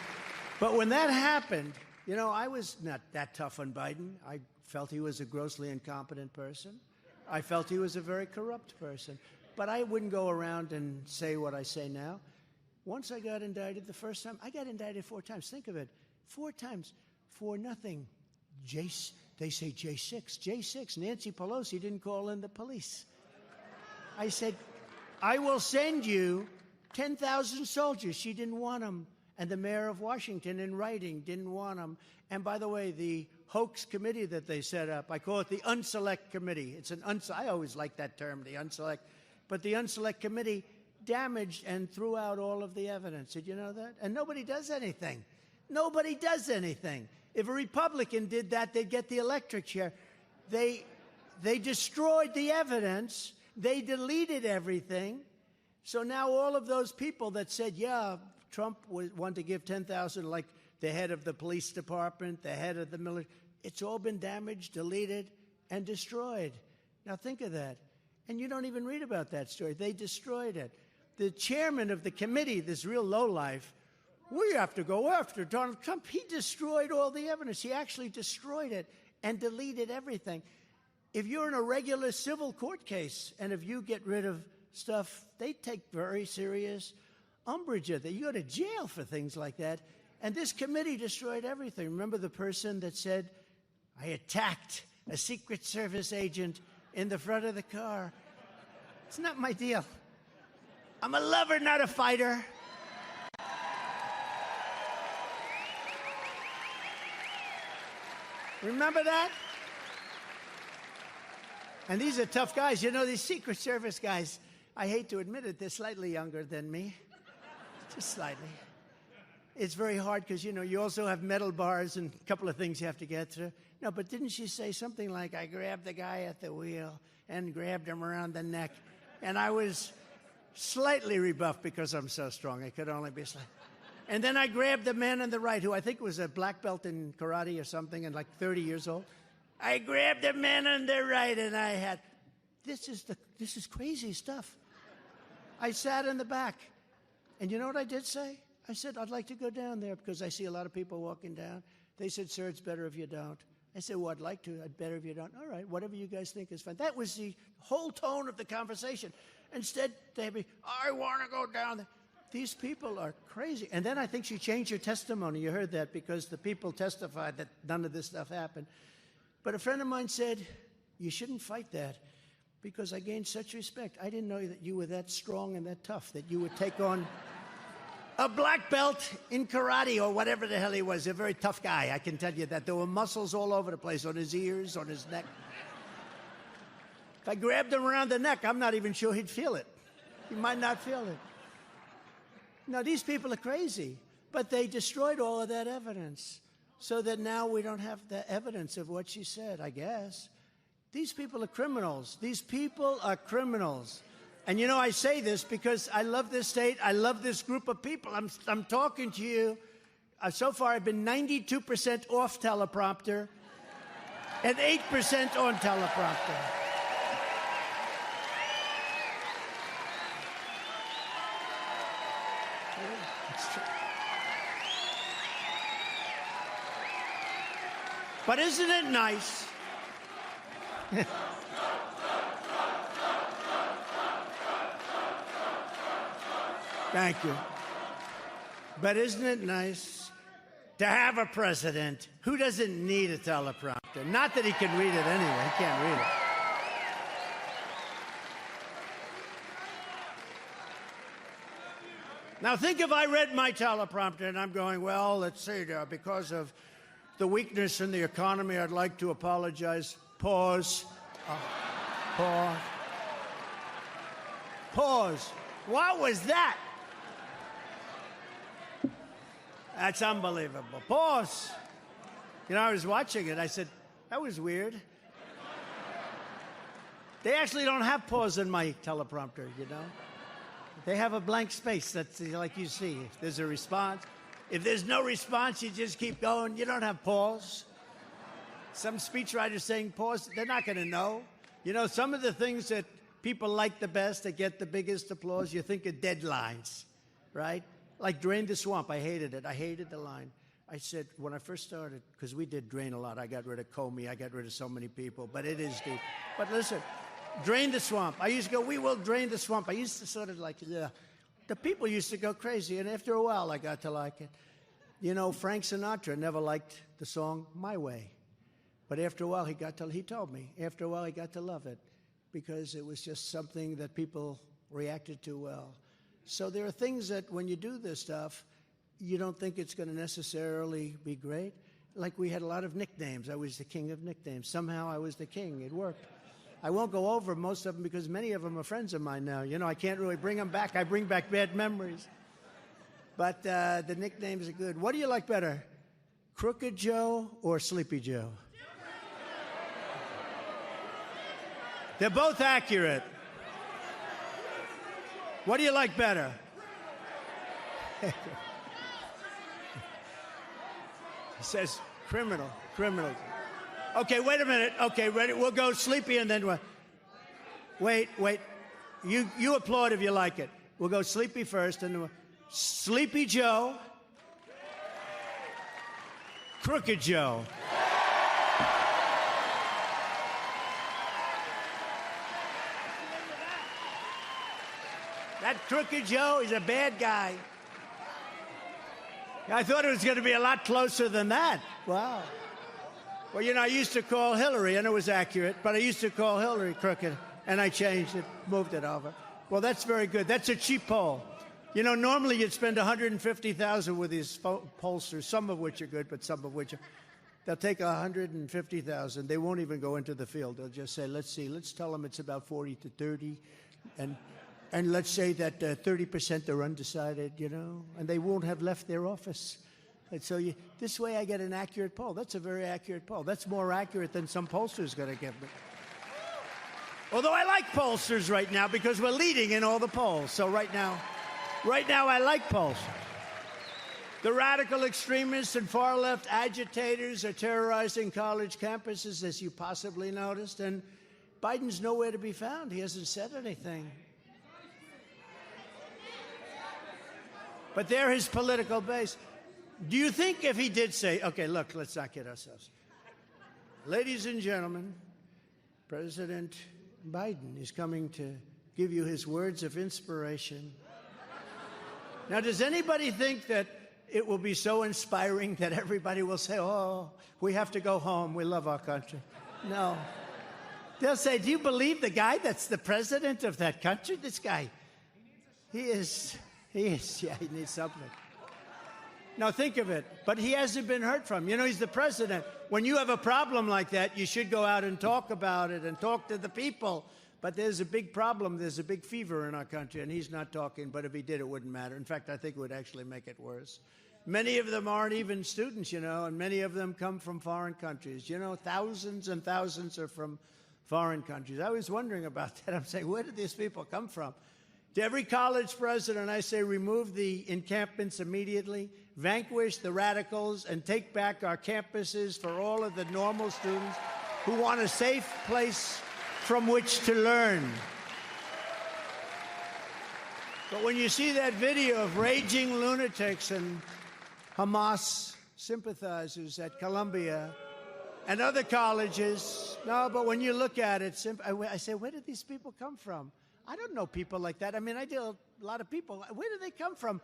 But when that happened, you know, I was not that tough on Biden. I felt he was a grossly incompetent person. I felt he was a very corrupt person. But I wouldn't go around and say what I say now. Once I got indicted the first time, I got indicted 4 times. Think of it, 4 times for nothing. They say J6. J6, Nancy Pelosi didn't call in the police. I said, I will send you 10,000 soldiers. She didn't want them. And the mayor of Washington, in writing, didn't want them. And by the way, the hoax committee that they set up, I call it the Unselect Committee. It's an I always like that term, the Unselect. But the Unselect Committee damaged and threw out all of the evidence. Did you know that? And nobody does anything. Nobody does anything. If a Republican did that, they'd get the electric chair. They destroyed the evidence. They deleted everything. So now all of those people that said, yeah, Trump wanted to give 10,000, like the head of the police department, the head of the military, it's all been damaged, deleted, and destroyed. Now think of that. And you don't even read about that story. They destroyed it. The chairman of the committee, this real lowlife, we have to go after Donald Trump. He destroyed all the evidence. He actually destroyed it and deleted everything. If you're in a regular civil court case, and if you get rid of stuff, they take very serious umbrage at that. You go to jail for things like that. And this committee destroyed everything. Remember the person that said, I attacked a Secret Service agent in the front of the car? It's not my deal. I'm a lover, not a fighter. Remember that? And these are tough guys. You know, these Secret Service guys, I hate to admit it, they're slightly younger than me. Just slightly. It's very hard because, you know, you also have metal bars and a couple of things you have to get through. No, but didn't she say something like, I grabbed the guy at the wheel and grabbed him around the neck? And I was slightly rebuffed because I'm so strong. It could only be slightly. And then I grabbed the man on the right, who I think was a black belt in karate or something and like 30 years old. I grabbed the man on the right and I had, this is crazy stuff. I sat in the back. And you know what I did say? I said, I'd like to go down there because I see a lot of people walking down. They said, sir, it's better if you don't. I said, well, I'd like to. I'd better if you don't. All right, whatever you guys think is fine. That was the whole tone of the conversation. Instead, they'd be, I want to go down there. These people are crazy. And then I think she changed her testimony. You heard that because the people testified that none of this stuff happened. But a friend of mine said, you shouldn't fight that because I gained such respect. I didn't know that you were that strong and that tough, that you would take on a black belt in karate or whatever the hell he was. A very tough guy, I can tell you that. There were muscles all over the place, on his ears, on his neck. If I grabbed him around the neck, I'm not even sure he'd feel it. He might not feel it. No, these people are crazy. But they destroyed all of that evidence so that now we don't have the evidence of what she said, I guess. These people are criminals. These people are criminals. And you know, I say this because I love this state. I love this group of people. I'm talking to you. So far, I've been 92% off teleprompter and 8% on teleprompter. But isn't it nice? Thank you. But isn't it nice to have a president who doesn't need a teleprompter? Not that he can read it anyway. He can't read it. Now think if I read my teleprompter and I'm going, well, let's see, because of the weakness in the economy, I'd like to apologize. Pause. Pause. Pause. What was that? That's unbelievable. Pause. You know, I was watching it. I said, that was weird. They actually don't have pause in my teleprompter, you know. They have a blank space that's like you see. If there's a response. If there's no response, you just keep going. You don't have pause. Some speechwriters saying pause, they're not going to know. You know, some of the things that people like the best, that get the biggest applause, you think of deadlines, right? Like Drain the Swamp. I hated it. I hated the line. I said, when I first started, because we did Drain a lot. I got rid of Comey. I got rid of so many people. But it is deep. But listen, Drain the Swamp. I used to go, we will drain the swamp. I used to sort of like, yeah. The people used to go crazy, and after a while, I got to like it. You know, Frank Sinatra never liked the song My Way. But after a while, he told me, after a while, he got to love it because it was just something that people reacted to well. So there are things that when you do this stuff, you don't think it's going to necessarily be great. Like we had a lot of nicknames. I was the king of nicknames. Somehow I was the king. It worked. I won't go over most of them because many of them are friends of mine now. You know, I can't really bring them back. I bring back bad memories. But the nicknames are good. What do you like better, Crooked Joe or Sleepy Joe? They're both accurate. What do you like better? He says criminal. Okay, wait a minute. Okay, ready? We'll go Sleepy and then what? Wait. You applaud if you like it. We'll go Sleepy first and Sleepy Joe. Crooked Joe. That Crooked Joe is a bad guy. I thought it was going to be a lot closer than that. Wow. Well, you know, I used to call Hillary, and it was accurate, but I used to call Hillary crooked, and I changed it, moved it over. Well, that's very good. That's a cheap poll. You know, normally you'd spend $150,000 with these pollsters, some of which are good, but some of which are... They'll take $150,000. They won't even go into the field. They'll just say, let's see, let's tell them it's about 40 to 30. And let's say that 30% are undecided, you know, and they won't have left their office. And so this way I get an accurate poll. That's a very accurate poll. That's more accurate than some pollster's going to give me. Although I like pollsters right now because we're leading in all the polls. So right now I like pollsters. The radical extremists and far-left agitators are terrorizing college campuses, as you possibly noticed, and Biden's nowhere to be found. He hasn't said anything. But they're his political base. Do you think if he did say, okay, look, let's not kid ourselves. Ladies and gentlemen, President Biden is coming to give you his words of inspiration. Now, does anybody think that it will be so inspiring that everybody will say, oh, we have to go home. We love our country? No. They'll say, do you believe the guy that's the president of that country? This guy, he is, yeah, he needs something. Now, think of it. But he hasn't been heard from. You know, he's the president. When you have a problem like that, you should go out and talk about it and talk to the people. But there's a big problem. There's a big fever in our country, and he's not talking. But if he did, it wouldn't matter. In fact, I think it would actually make it worse. Many of them aren't even students, you know, and many of them come from foreign countries. You know, thousands and thousands are from foreign countries. I was wondering about that. I'm saying, where did these people come from? To every college president, I say, remove the encampments immediately, vanquish the radicals, and take back our campuses for all of the normal students who want a safe place from which to learn. But when you see that video of raging lunatics and Hamas sympathizers at Columbia and other colleges, no, but when you look at it, I say, where did these people come from? I don't know people like that. I mean, I deal with a lot of people. Where do they come from?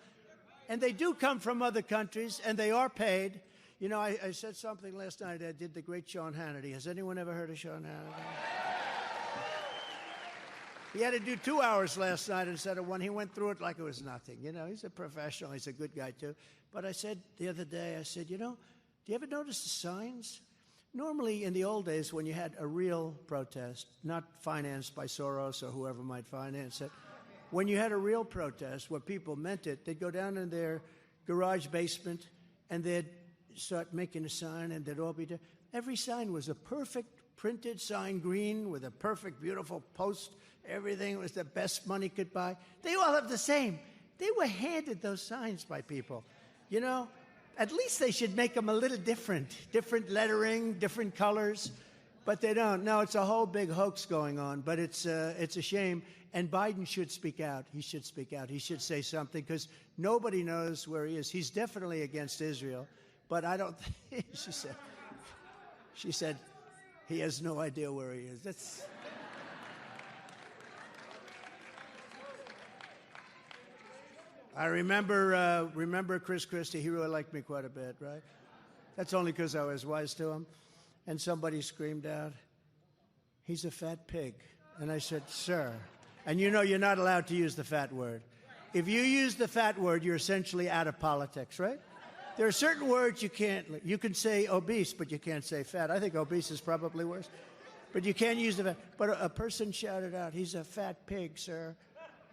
And they do come from other countries, and they are paid. You know, I said something last night. I did the great Sean Hannity. Has anyone ever heard of Sean Hannity? He had to do 2 hours last night instead of one. He went through it like it was nothing. You know, he's a professional. He's a good guy, too. But I said the other day, I said, you know, do you ever notice the signs? Normally, in the old days, when you had a real protest, not financed by Soros or whoever might finance it, when you had a real protest where people meant it, they'd go down in their garage basement and they'd start making a sign, and they'd all be there. Every sign was a perfect printed sign, green, with a perfect, beautiful post. Everything was the best money could buy. They all have the same. They were handed those signs by people. You know, at least they should make them a little different. Different lettering, different colors. But they don't. No, it's a whole big hoax going on. But it's a shame. And Biden should speak out. He should speak out. He should say something, because nobody knows where he is. He's definitely against Israel. But I don't think, she said, he has no idea where he is. That's... I remember Chris Christie. He really liked me quite a bit, right? That's only because I was wise to him. And somebody screamed out, he's a fat pig. And I said, sir. And you know you're not allowed to use the fat word. If you use the fat word, you're essentially out of politics, right? There are certain words you can't. You can say obese, but you can't say fat. I think obese is probably worse. But you can't use the fat. But a person shouted out, he's a fat pig, sir.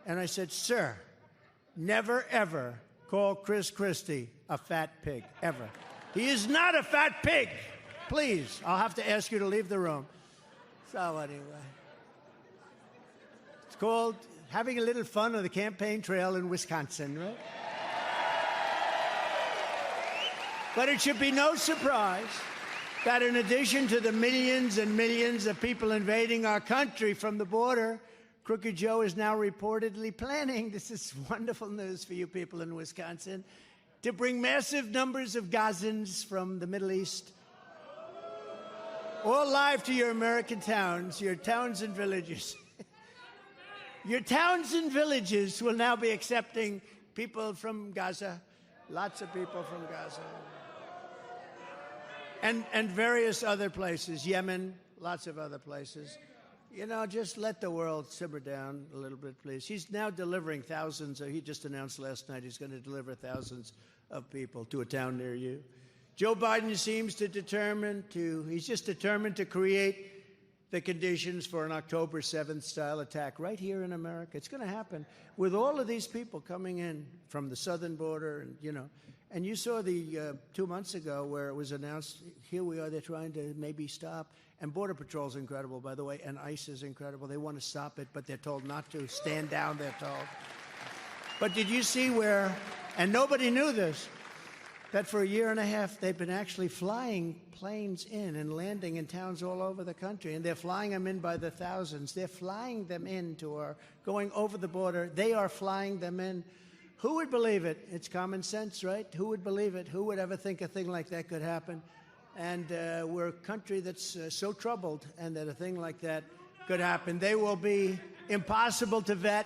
And I said, sir, never, ever call Chris Christie a fat pig, ever. He is not a fat pig. Please, I'll have to ask you to leave the room. So anyway, it's called having a little fun on the campaign trail in Wisconsin, right? But it should be no surprise that in addition to the millions and millions of people invading our country from the border, Crooked Joe is now reportedly planning, this is wonderful news for you people in Wisconsin, to bring massive numbers of Gazans from the Middle East, all live to your American towns, your towns and villages. Your towns and villages will now be accepting people from Gaza, lots of people from Gaza. And various other places, Yemen, lots of other places. You know, just let the world simmer down a little bit, please. He's now delivering thousands. He just announced last night he's going to deliver thousands of people to a town near you. Joe Biden seems to he's just determined to create the conditions for an October 7th style attack right here in America. It's going to happen with all of these people coming in from the southern border, and and you saw the 2 months ago where it was announced, here we are, they're trying to maybe stop. And Border Patrol's incredible, by the way, and ICE is incredible. They want to stop it, but they're told not to. Stand down, they're told. But did you see where, and nobody knew this, that for a year and a half they've been actually flying planes in and landing in towns all over the country, and they're flying them in by the thousands. They're flying them into our, going over the border. They are flying them in. Who would believe it? It's common sense, right? Who would believe it? Who would ever think a thing like that could happen? And we're a country that's so troubled, and that a thing like that could happen. They will be impossible to vet,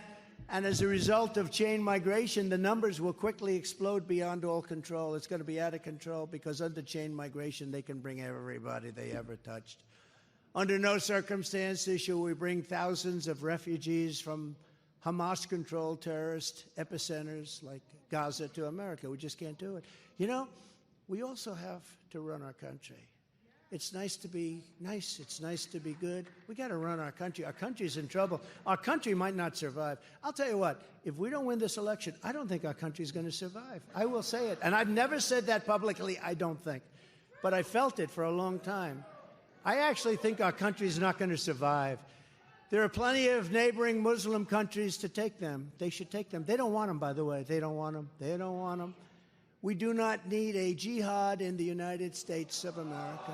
and as a result of chain migration, the numbers will quickly explode beyond all control. It's going to be out of control because under chain migration, they can bring everybody they ever touched. Under no circumstances should we bring thousands of refugees from Hamas-controlled terrorist epicenters like Gaza to America. We just can't do it. You know, we also have to run our country. It's nice to be nice. It's nice to be good. We got to run our country. Our country's in trouble. Our country might not survive. I'll tell you what, if we don't win this election, I don't think our country's going to survive. I will say it. And I've never said that publicly, I don't think. But I felt it for a long time. I actually think our country's not going to survive. There are plenty of neighboring Muslim countries to take them. They should take them. They don't want them, by the way. They don't want them. They don't want them. We do not need a jihad in the United States of America.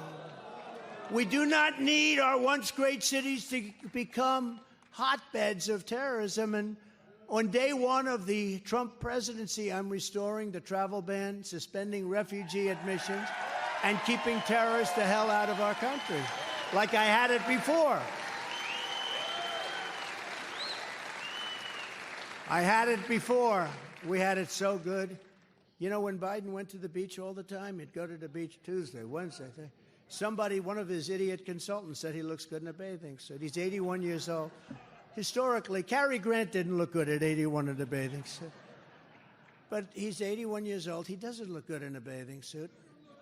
We do not need our once great cities to become hotbeds of terrorism. And on day one of the Trump presidency, I'm restoring the travel ban, suspending refugee admissions, and keeping terrorists the hell out of our country, like I had it before. I had it before. We had it so good. You know, when Biden went to the beach all the time, he'd go to the beach Tuesday, Wednesday. Somebody, one of his idiot consultants, said he looks good in a bathing suit. He's 81 years old. Historically, Cary Grant didn't look good at 81 in a bathing suit. But he's 81 years old. He doesn't look good in a bathing suit.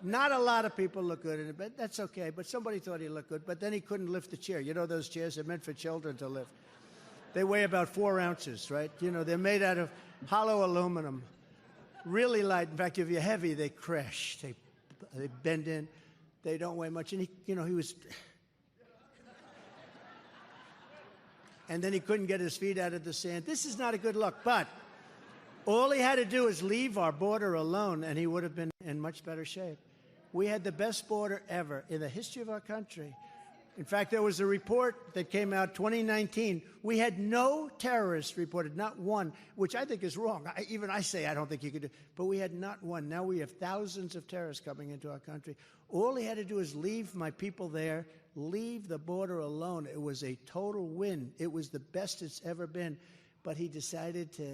Not a lot of people look good in it, but that's okay. But somebody thought he looked good. But then he couldn't lift the chair. You know those chairs are meant for children to lift. They weigh about 4 ounces, right? You know, they're made out of hollow aluminum. Really light. In fact, if you're heavy, they crash. They bend in. They don't weigh much. And he was... And then he couldn't get his feet out of the sand. This is not a good look. But all he had to do is leave our border alone, and he would have been in much better shape. We had the best border ever in the history of our country. In fact, there was a report that came out 2019. We had no terrorists reported, not one, which I think is wrong. Even I say I don't think you could do, but we had not one. Now we have thousands of terrorists coming into our country. All he had to do is leave my people there, leave the border alone. It was a total win. It was the best it's ever been, but he decided to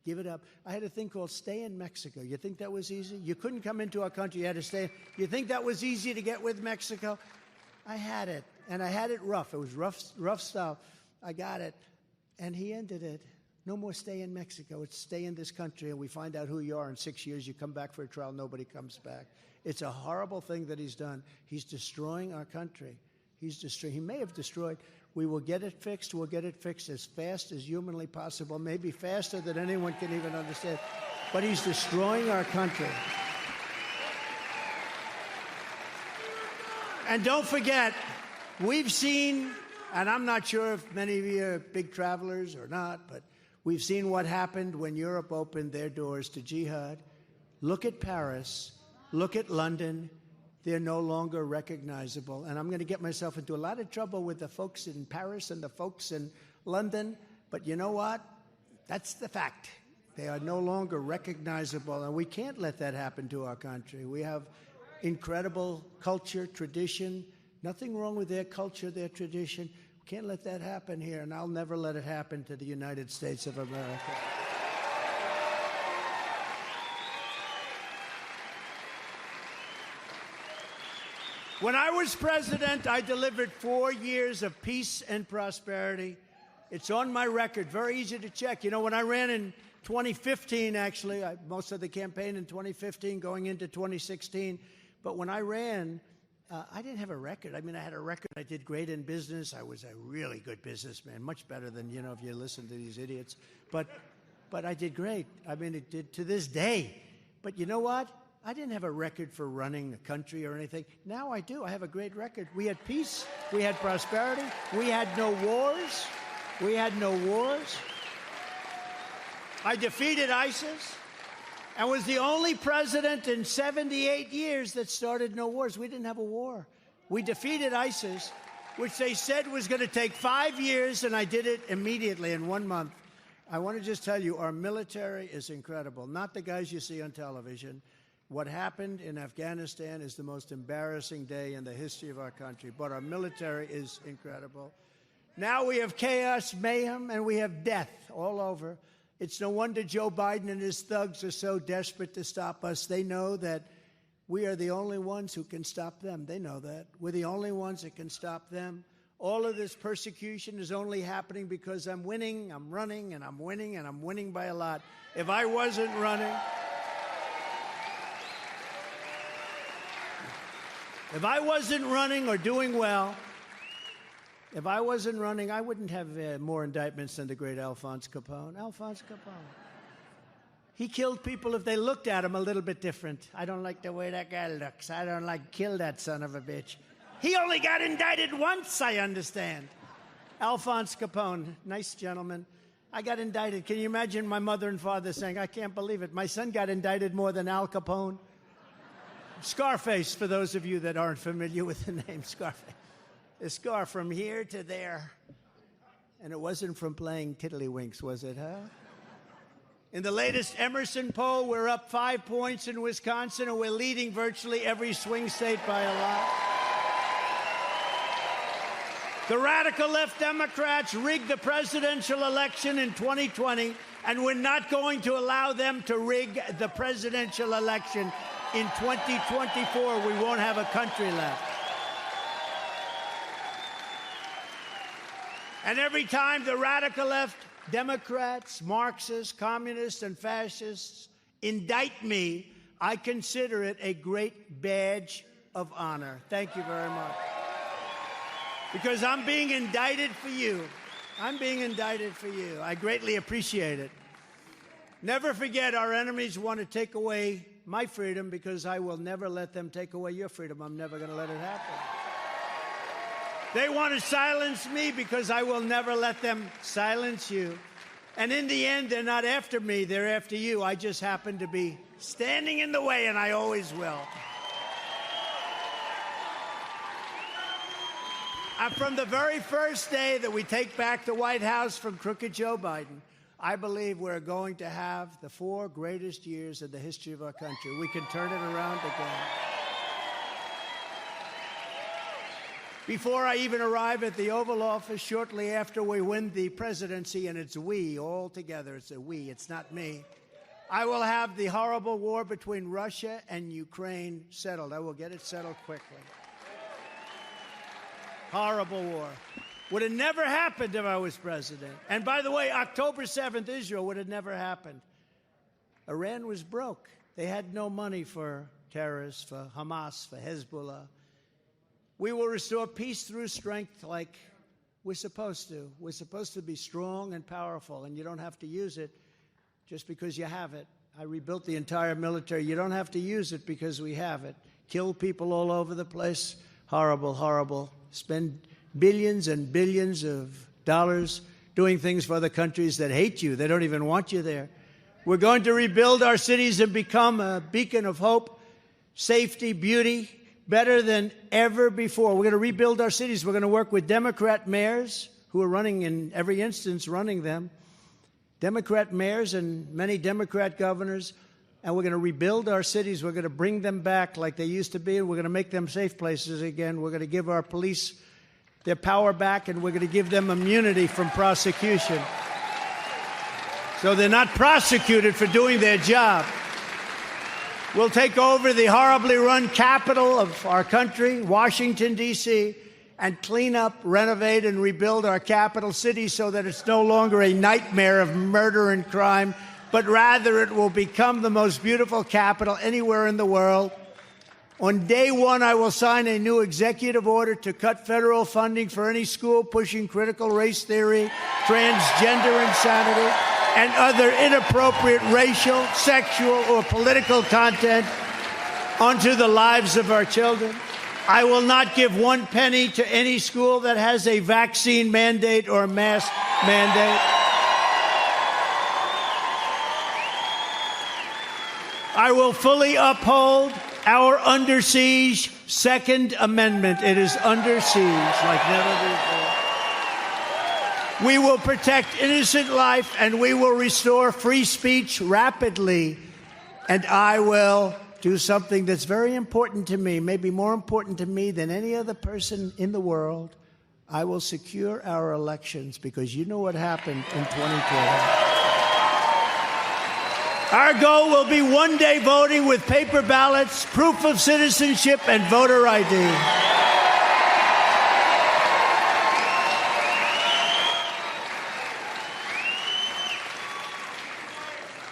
give it up. I had a thing called stay in Mexico. You think that was easy? You couldn't come into our country. You had to stay. You think that was easy to get with Mexico? I had it. And I had it rough. It was rough stuff. I got it. And he ended it. No more stay in Mexico. It's stay in this country, and we find out who you are in 6 years. You come back for a trial. Nobody comes back. It's a horrible thing that he's done. He's destroying our country. He may have destroyed. We will get it fixed. We'll get it fixed as fast as humanly possible, maybe faster than anyone can even understand. But he's destroying our country. And don't forget, we've seen, and I'm not sure if many of you are big travelers or not, but we've seen what happened when Europe opened their doors to jihad. Look at Paris. Look at London. They're no longer recognizable. And I'm going to get myself into a lot of trouble with the folks in Paris and the folks in London. But you know what? That's the fact. They are no longer recognizable. And we can't let that happen to our country. We have incredible culture, tradition. Nothing wrong with their culture, their tradition. We can't let that happen here. And I'll never let it happen to the United States of America. When I was president, I delivered 4 years of peace and prosperity. It's on my record, very easy to check. You know, when I ran in 2015, actually, most of the campaign in 2015 going into 2016, but when I ran, I didn't have a record. I mean, I had a record. I did great in business. I was a really good businessman, much better than, you know, if you listen to these idiots. But I did great. I mean, it did to this day. But you know what? I didn't have a record for running a country or anything. Now I do. I have a great record. We had peace. We had prosperity. We had no wars. We had no wars. I defeated ISIS and was the only president in 78 years that started no wars. We didn't have a war. We defeated ISIS, which they said was going to take 5 years, and I did it immediately in 1 month. I want to just tell you, our military is incredible. Not the guys you see on television. What happened in Afghanistan is the most embarrassing day in the history of our country, but our military is incredible. Now we have chaos, mayhem, and we have death all over. It's no wonder Joe Biden and his thugs are so desperate to stop us. They know that we are the only ones who can stop them. They know that. We're the only ones that can stop them. All of this persecution is only happening because I'm winning, I'm running, and I'm winning, and I'm winning by a lot. If I wasn't running... If I wasn't running or doing well, if I wasn't running, I wouldn't have more indictments than the great Alphonse Capone. Alphonse Capone. He killed people if they looked at him a little bit different. I don't like the way that guy looks. I don't like, kill that son of a bitch. He only got indicted once, I understand. Alphonse Capone, nice gentleman. I got indicted. Can you imagine my mother and father saying, I can't believe it. My son got indicted more than Al Capone. Scarface, for those of you that aren't familiar with the name Scarface. A scar from here to there. And it wasn't from playing tiddlywinks, was it, huh? In the latest Emerson poll, we're up 5 points in Wisconsin, and we're leading virtually every swing state by a lot. The radical left Democrats rigged the presidential election in 2020, and we're not going to allow them to rig the presidential election in 2024. We won't have a country left. And every time the radical left, Democrats, Marxists, communists, and fascists indict me, I consider it a great badge of honor. Thank you very much. Because I'm being indicted for you. I'm being indicted for you. I greatly appreciate it. Never forget, our enemies want to take away my freedom because I will never let them take away your freedom. I'm never going to let it happen. They want to silence me because I will never let them silence you. And in the end, they're not after me, they're after you. I just happen to be standing in the way, and I always will. And from the very first day that we take back the White House from crooked Joe Biden, I believe we're going to have the 4 greatest years in the history of our country. We can turn it around again. Before I even arrive at the Oval Office, shortly after we win the presidency, and it's we all together, it's a we, it's not me, I will have the horrible war between Russia and Ukraine settled. I will get it settled quickly. Horrible war. Would have never happened if I was president. And by the way, October 7th, Israel would have never happened. Iran was broke. They had no money for terrorists, for Hamas, for Hezbollah. We will restore peace through strength like we're supposed to. We're supposed to be strong and powerful, and you don't have to use it just because you have it. I rebuilt the entire military. You don't have to use it because we have it. Kill people all over the place. Horrible, horrible. Spend billions and billions of dollars doing things for other countries that hate you. They don't even want you there. We're going to rebuild our cities and become a beacon of hope, safety, beauty, better than ever before. We're going to rebuild our cities. We're going to work with Democrat mayors who are running, in every instance, running them. Democrat mayors and many Democrat governors. And we're going to rebuild our cities. We're going to bring them back like they used to be. And we're going to make them safe places again. We're going to give our police their power back, and we're going to give them immunity from prosecution. So they're not prosecuted for doing their job. We'll take over the horribly run capital of our country, Washington, D.C., and clean up, renovate, and rebuild our capital city so that it's no longer a nightmare of murder and crime, but rather it will become the most beautiful capital anywhere in the world. On day one, I will sign a new executive order to cut federal funding for any school pushing critical race theory, transgender insanity, and other inappropriate racial, sexual, or political content onto the lives of our children. I will not give one penny to any school that has a vaccine mandate or mask mandate. I will fully uphold our under siege Second Amendment. It is under siege like never before. We will protect innocent life and we will restore free speech rapidly. And I will do something that's very important to me, maybe more important to me than any other person in the world. I will secure our elections because you know what happened in 2012. Our goal will be one-day voting with paper ballots, proof of citizenship, and voter ID.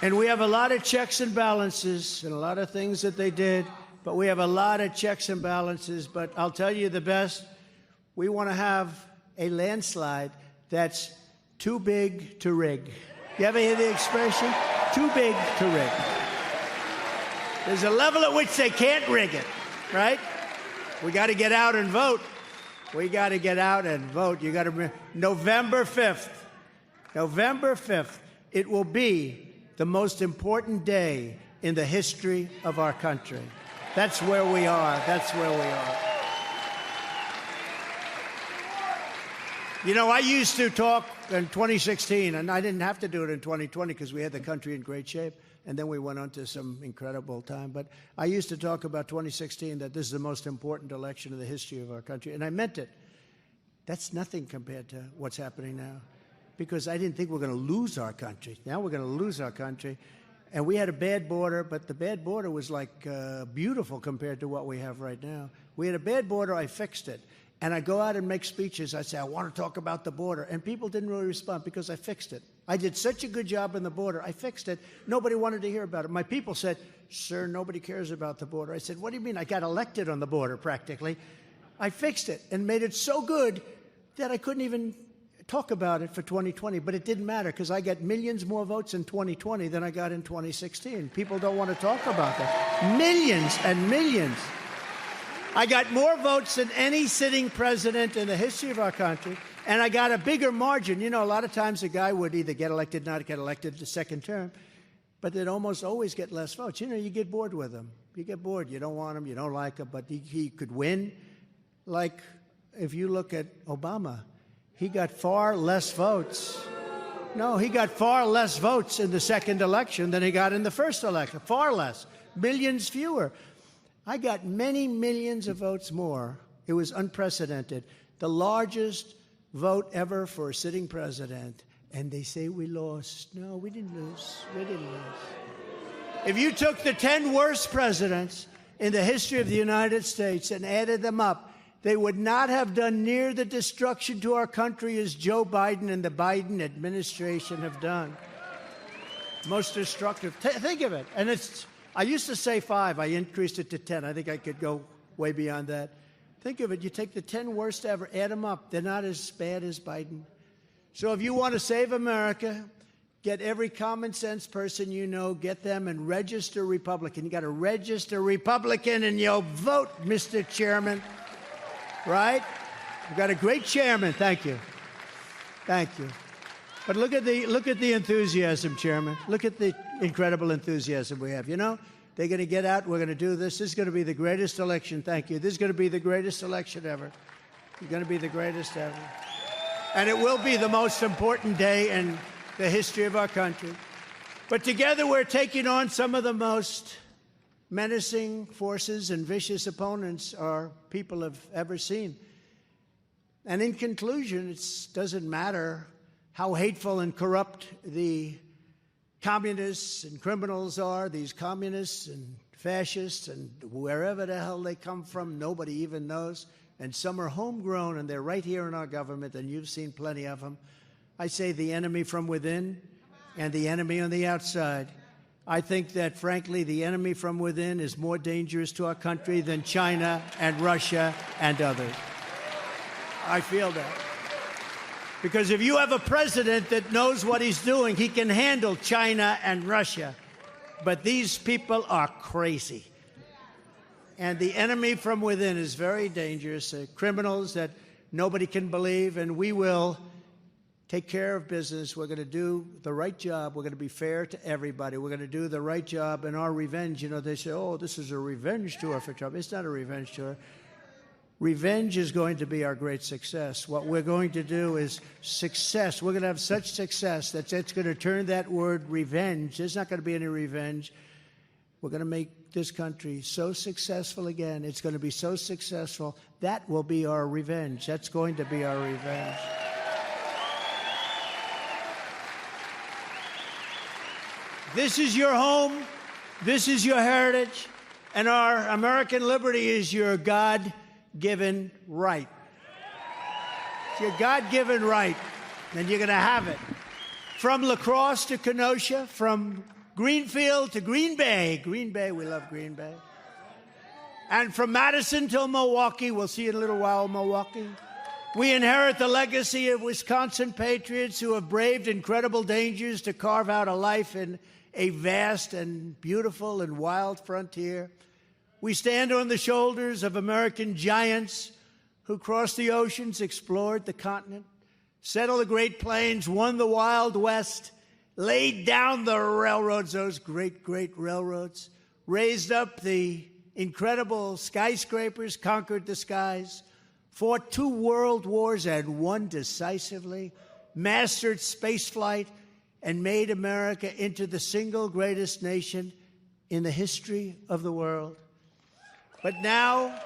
And we have a lot of checks and balances and a lot of things that they did, but we have a lot of checks and balances. But I'll tell you the best, we want to have a landslide that's too big to rig. You ever hear the expression? Too big to rig. There's a level at which they can't rig it, right? We got to get out and vote. We got to get out and vote. You got to November 5th. November 5th. It will be the most important day in the history of our country. That's where we are. That's where we are. You know, I used to talk in 2016, and I didn't have to do it in 2020 because we had the country in great shape, and then we went on to some incredible time. But I used to talk about 2016, that this is the most important election in the history of our country, and I meant it. That's nothing compared to what's happening now, because I didn't think we're going to lose our country. Now we're going to lose our country. And we had a bad border, but the bad border was like beautiful compared to what we have right now. We had a bad border, I fixed it. And I go out and make speeches. I say, I want to talk about the border. And people didn't really respond because I fixed it. I did such a good job in the border. I fixed it. Nobody wanted to hear about it. My people said, sir, nobody cares about the border. I said, what do you mean? I got elected on the border practically. I fixed it and made it so good that I couldn't even talk about it for 2020. But it didn't matter because I got millions more votes in 2020 than I got in 2016. People don't want to talk about that. Millions and millions. I got more votes than any sitting president in the history of our country, and I got a bigger margin. You know, a lot of times a guy would either get elected, not get elected the second term, but they'd almost always get less votes. You know, you get bored with him. You get bored. You don't want him. You don't like him, but he could win. Like, if you look at Obama, he got far less votes. No, he got far less votes in the second election than he got in the first election. Far less. Millions fewer. I got many millions of votes more. It was unprecedented. The largest vote ever for a sitting president. And they say we lost. No, we didn't lose. We didn't lose. If you took the 10 worst presidents in the history of the United States and added them up, they would not have done near the destruction to our country as Joe Biden and the Biden administration have done. Most destructive. Think of it. And I used to say 5. I increased it to 10. I think I could go way beyond that. Think of it. You take the 10 worst ever, add them up. They're not as bad as Biden. So if you want to save America, get every common sense person you know, get them and register Republican. You got to register Republican and you'll vote, Mr. Chairman. Right? We've got a great chairman. Thank you. Thank you. But look at the enthusiasm, Chairman. Look at the incredible enthusiasm we have. You know, they're going to get out. We're going to do this. This is going to be the greatest election. Thank you. This is going to be the greatest election ever. It's going to be the greatest ever. And it will be the most important day in the history of our country. But together we're taking on some of the most menacing forces and vicious opponents our people have ever seen. And in conclusion, it doesn't matter how hateful and corrupt the communists and criminals are, these communists and fascists, and wherever the hell they come from, nobody even knows. And some are homegrown, and they're right here in our government, and you've seen plenty of them. I say the enemy from within and the enemy on the outside. I think that, frankly, the enemy from within is more dangerous to our country than China and Russia and others. I feel that. Because if you have a president that knows what he's doing, he can handle China and Russia. But these people are crazy. And the enemy from within is very dangerous. Criminals that nobody can believe, and we will take care of business. We're going to do the right job. We're going to be fair to everybody. We're going to do the right job. And our revenge, you know, they say, oh, this is a revenge tour for Trump. It's not a revenge tour. Revenge is going to be our great success. What we're going to do is success. We're going to have such success that it's going to turn that word revenge. There's not going to be any revenge. We're going to make this country so successful again. It's going to be so successful. That will be our revenge. That's going to be our revenge. This is your home. This is your heritage. And our American liberty is your God-given right. It's your God-given right, and you're going to have it. From La Crosse to Kenosha, from Greenfield to Green Bay. Green Bay, we love Green Bay. And from Madison till Milwaukee, we'll see you in a little while, Milwaukee. We inherit the legacy of Wisconsin patriots who have braved incredible dangers to carve out a life in a vast and beautiful and wild frontier. We stand on the shoulders of American giants who crossed the oceans, explored the continent, settled the Great Plains, won the Wild West, laid down the railroads, those great, great railroads, raised up the incredible skyscrapers, conquered the skies, fought 2 world wars and won decisively, mastered spaceflight, and made America into the single greatest nation in the history of the world. But now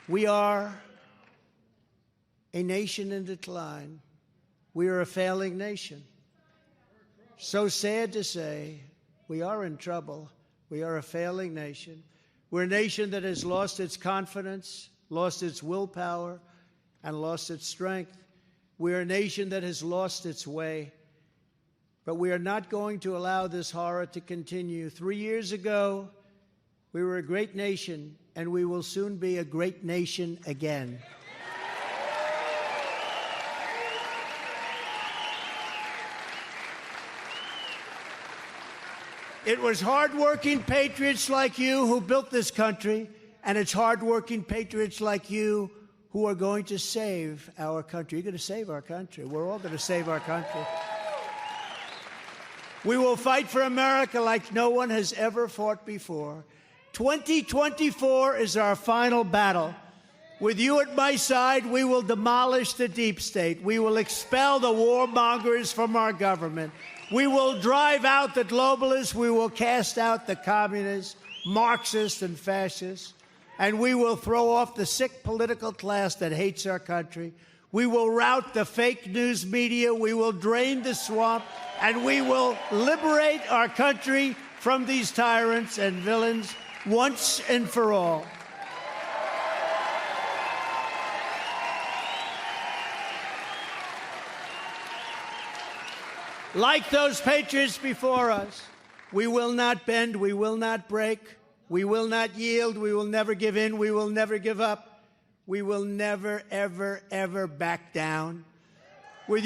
we are a nation in decline. We are a failing nation. So sad to say, we are in trouble. We are a failing nation. We're a nation that has lost its confidence, lost its willpower, and lost its strength. We're a nation that has lost its way. But we are not going to allow this horror to continue. 3 years ago, we were a great nation, and we will soon be a great nation again. It was hardworking patriots like you who built this country, and it's hardworking patriots like you who are going to save our country. You're going to save our country. We're all going to save our country. We will fight for America like no one has ever fought before. 2024 is our final battle. With you at my side, we will demolish the deep state. We will expel the warmongers from our government. We will drive out the globalists. We will cast out the communists, Marxists, and fascists. And we will throw off the sick political class that hates our country. We will rout the fake news media. We will drain the swamp. And we will liberate our country from these tyrants and villains once and for all. Like those patriots before us, we will not bend, we will not break, we will not yield, we will never give in, we will never give up, we will never, ever, ever back down.